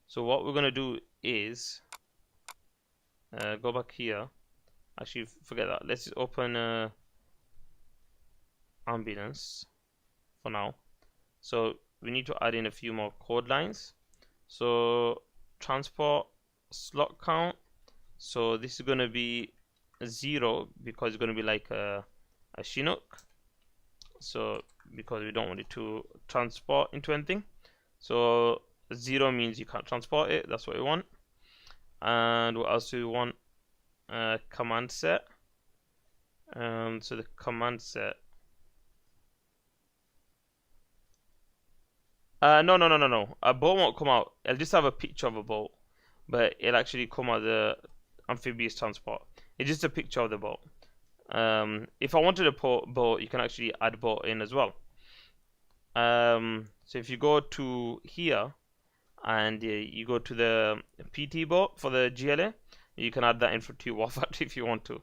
So what we're gonna do is go back here. Actually, forget that. Let's just open ambulance for now. So we need to add in a few more code lines. So transport slot count. So this is gonna be 0 because it's gonna be like a Chinook. So because we don't want it to transport into anything. So 0 means you can't transport it. That's what we want. And what else do we want? Command set. So the command set. No. A boat won't come out. It'll just have a picture of a boat, but it'll actually come out the amphibious transport. It's just a picture of the boat. If I wanted a boat, you can actually add boat in as well. So if you go to here and you go to the PT boat for the GLA, you can add that in for to War Factory if you want to.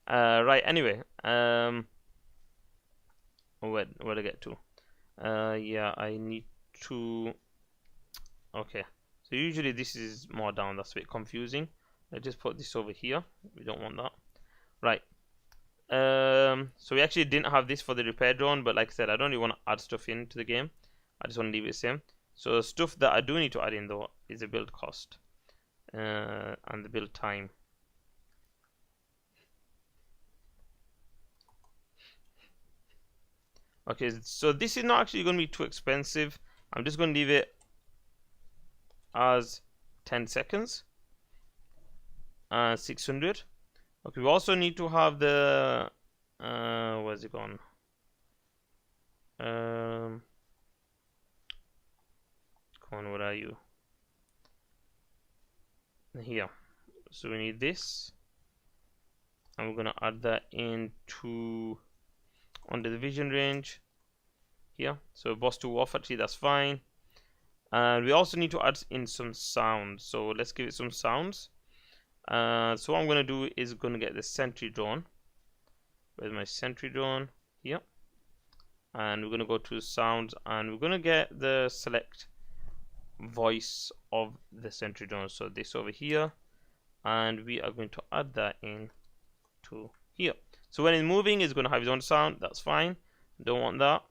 Right. Anyway, where to get to? Yeah, I need to. Okay. So usually this is more down. That's a bit confusing. I just put this over here. We don't want that. Right. So we actually didn't have this for the repair drone, but like I said, I don't really want to add stuff into the game. I just want to leave it the same. So stuff that I do need to add in though is the build cost and the build time. Okay, so this is not actually going to be too expensive. I'm just going to leave it as 10 seconds and 600. Okay, we also need to have the where's it gone? Come on, where are you? Here. So we need this, and we're gonna add that into under the vision range here. So boss 2 off, actually that's fine. And we also need to add in some sounds. So let's give it some sounds. So what I'm going to do is going to get the sentry drone. Where's my sentry drone? Here. And we're going to go to sounds, and we're going to get the select voice of the sentry drone. So this over here, and we are going to add that in to here. So when it's moving, it's going to have its own sound. That's fine. Don't want that.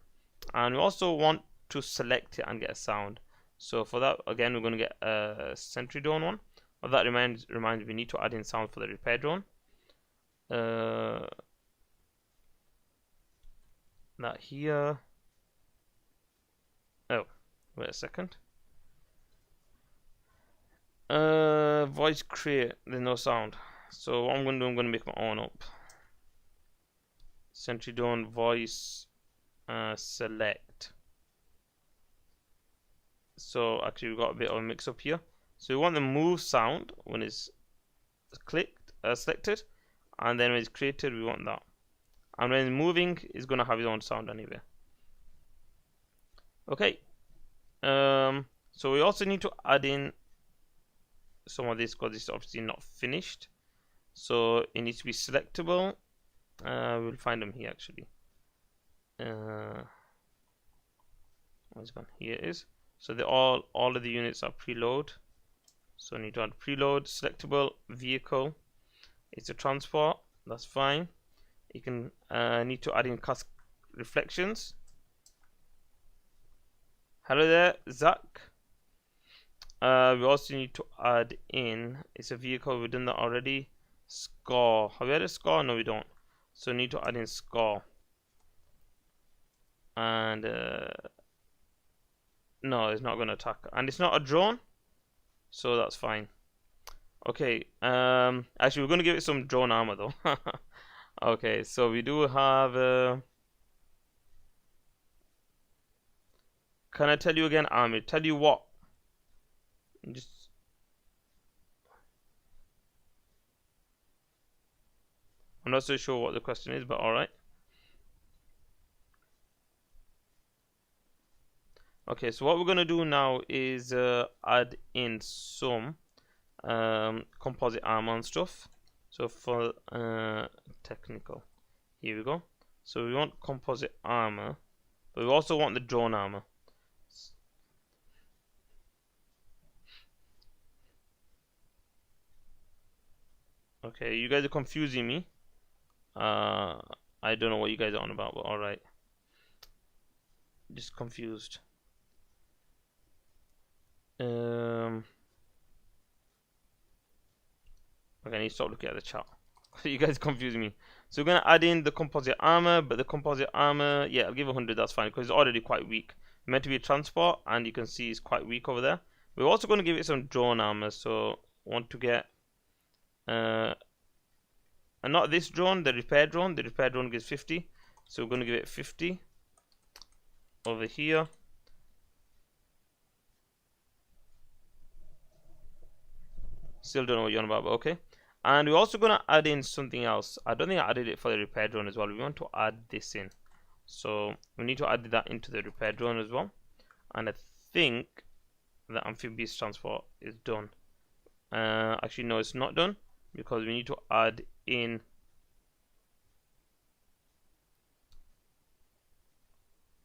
And we also want to select it and get a sound. So for that, again, we're going to get a sentry drone one. Well, that reminds me, we need to add in sound for the repair drone. that here. Oh, wait a second. Voice create. There's no sound. So what I'm gonna do, I'm gonna make my own up. Sentry done voice select. So actually we've got a bit of a mix up here. So we want the move sound when it's clicked, selected, and then when it's created we want that. And when it's moving, it's gonna have its own sound anyway. Okay. So we also need to add in some of this because it's obviously not finished. So it needs to be selectable. We'll find them here actually. Where's it gone? Here it is. So they all of the units are preload. So I need to add preload, selectable, vehicle. It's a transport. That's fine. You can need to add in cast reflections. Hello there, Zach. We also need to add in, it's a vehicle, we've done that already. Score. Have we added score? No, we don't. So we need to add in score. And no, it's not going to attack. And it's not a drone, so that's fine. Okay, actually we're going to give it some drone armor though. Okay, so we do have can I tell you again, army? Tell you what? Just I'm not so sure what the question is, but alright. Okay, so what we're going to do now is add in some composite armor and stuff. So for technical, here we go. So we want composite armor, but we also want the drone armor. Okay, you guys are confusing me. I don't know what you guys are on about, but alright. Just confused. Okay, I need to stop looking at the chat. You guys confusing me. So we're gonna add in the composite armor, but the composite armor, yeah, I'll give 100. That's fine because it's already quite weak. Meant to be a transport, and you can see it's quite weak over there. We're also going to give it some drone armor, so want to get and not this drone, the repair drone. The repair drone gives 50, so we're going to give it 50 over here. Still don't know what you're on about, but okay. And we're also going to add in something else. I don't think I added it for the repair drone as well. We want to add this in. So we need to add that into the repair drone as well. And I think the amphibious transport is done. Actually, no, it's not done because we need to add in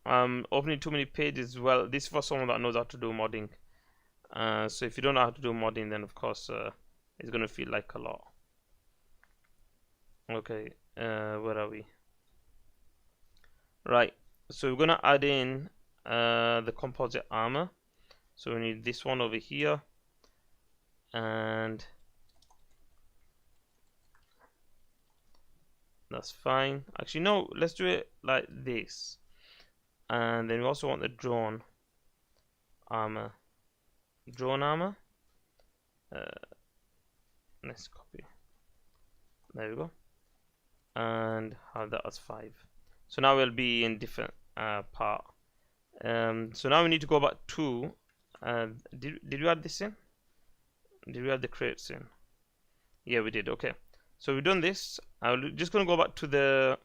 opening too many pages as well. This is for someone that knows how to do modding. So if you don't know how to do modding, then of course it's gonna feel like a lot. Okay, where are we? Right, so we're gonna add in the composite armor. So we need this one over here, and that's fine. Actually, no, let's do it like this. And then we also want the drone armor. Drone armor. Let's copy. There we go. And have that as 5. So now we'll be in different part. So now we need to go back to. Did we add this in? Did we add the crates in? Yeah, we did. Okay. So we've done this. I'm just gonna go back to the.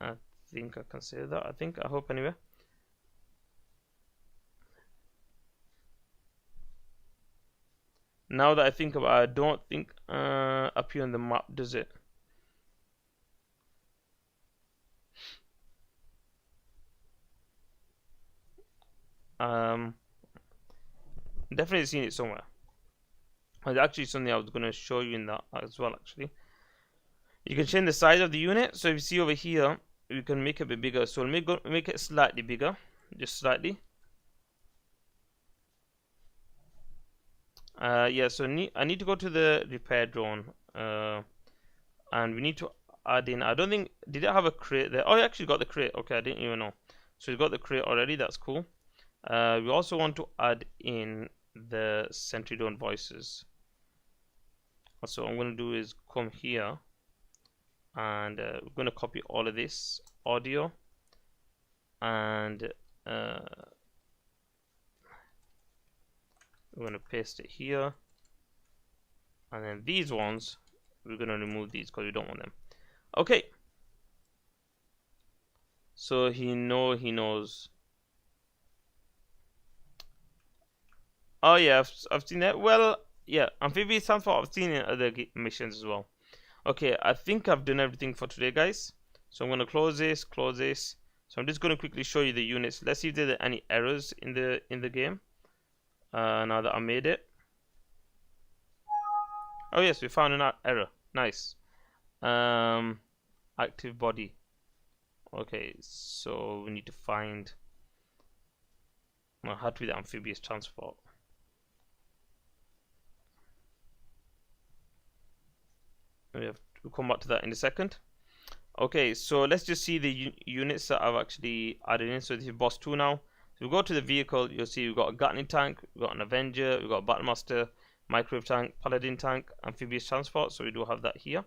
I think I can say that. I hope anyway. Now that I think about it, I don't think up here on the map does it. Definitely seen it somewhere. It's actually something I was going to show you in that as well. Actually, you can change the size of the unit. So if you see over here, we can make it a bit bigger. So we'll make it slightly bigger, just slightly. Yeah. So I need to go to the repair drone, and we need to add in, I don't think, did it have a crate there? Oh, you actually got the crate. Okay, I didn't even know. So you got the crate already. That's cool. We also want to add in the sentry drone voices. So what I'm going to do is come here, and we're going to copy all of this audio, and we're going to paste it here, and then these ones we're going to remove these because we don't want them. Okay, so he knows. Oh yeah, I've seen that. Well, yeah, amphibious transport I've seen in other missions as well. Okay, I think I've done everything for today, guys. So I'm going to close this. So I'm just going to quickly show you the units. Let's see if there are any errors in the game. Now that I made it. Oh yes, we found an error. Nice. Active body. Okay, so we need to find. Well, how to be the amphibious transport. We'll come back to that in a second. Okay, so let's just see the units that I've actually added in. So this is boss 2 now. So we go to the vehicle, you'll see we've got a Gattling tank, we've got an Avenger, we've got a Battlemaster, microwave tank, Paladin tank, amphibious transport. So we do have that here.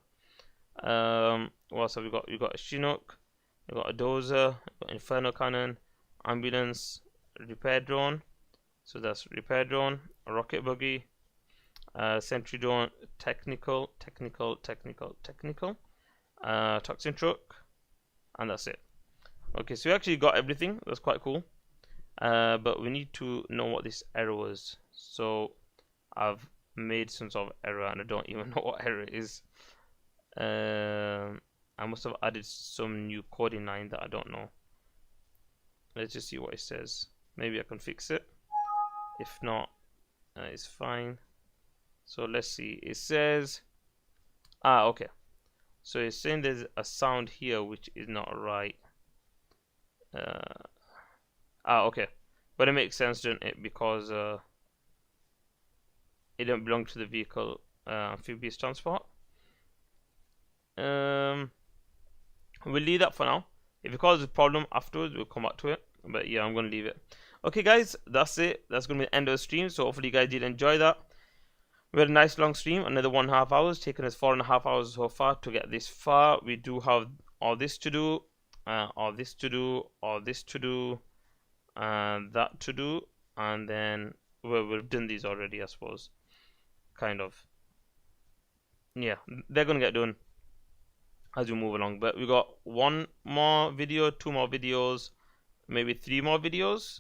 What else have we got? We've got a Chinook, we've got a Dozer, we've got Inferno Cannon, ambulance, repair drone. So that's repair drone, a rocket buggy, sentry drone, technical, toxin truck, and that's it. Okay, so we actually got everything. That's quite cool. But we need to know what this error was. So I've made some sort of error and I don't even know what error it is. I must have added some new coding line that I don't know. Let's just see what it says. Maybe I can fix it. If not, it's fine. So let's see. It says, okay. So it's saying there's a sound here which is not right. Okay. But it makes sense, doesn't it? Because it don't belong to the vehicle amphibious transport. We'll leave that for now. If it causes a problem afterwards, we'll come back to it. But yeah, I'm going to leave it. Okay, guys, that's it. That's going to be the end of the stream. So hopefully you guys did enjoy that. We had a nice long stream, another 1.5 hours, taken us 4.5 hours so far to get this far. We do have all this to do, all this to do, all this to do, and that to do, and then we've done these already, I suppose. Kind of. Yeah, they're gonna get done as we move along. But we got 1 more video, 2 more videos, maybe 3 more videos,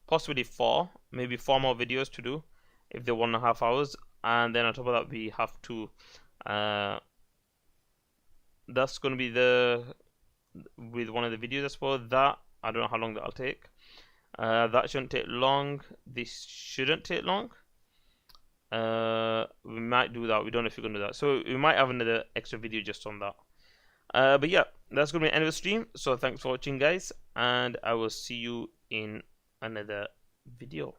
possibly 4, maybe 4 more videos to do if they're 1.5 hours. And then on top of that, we have to. That's going to be with one of the videos, I suppose. That I don't know how long that'll take. That shouldn't take long. This shouldn't take long. We might do that. We don't know if we're going to do that. So we might have another extra video just on that. But yeah, that's going to be the end of the stream. So thanks for watching, guys, and I will see you in another video.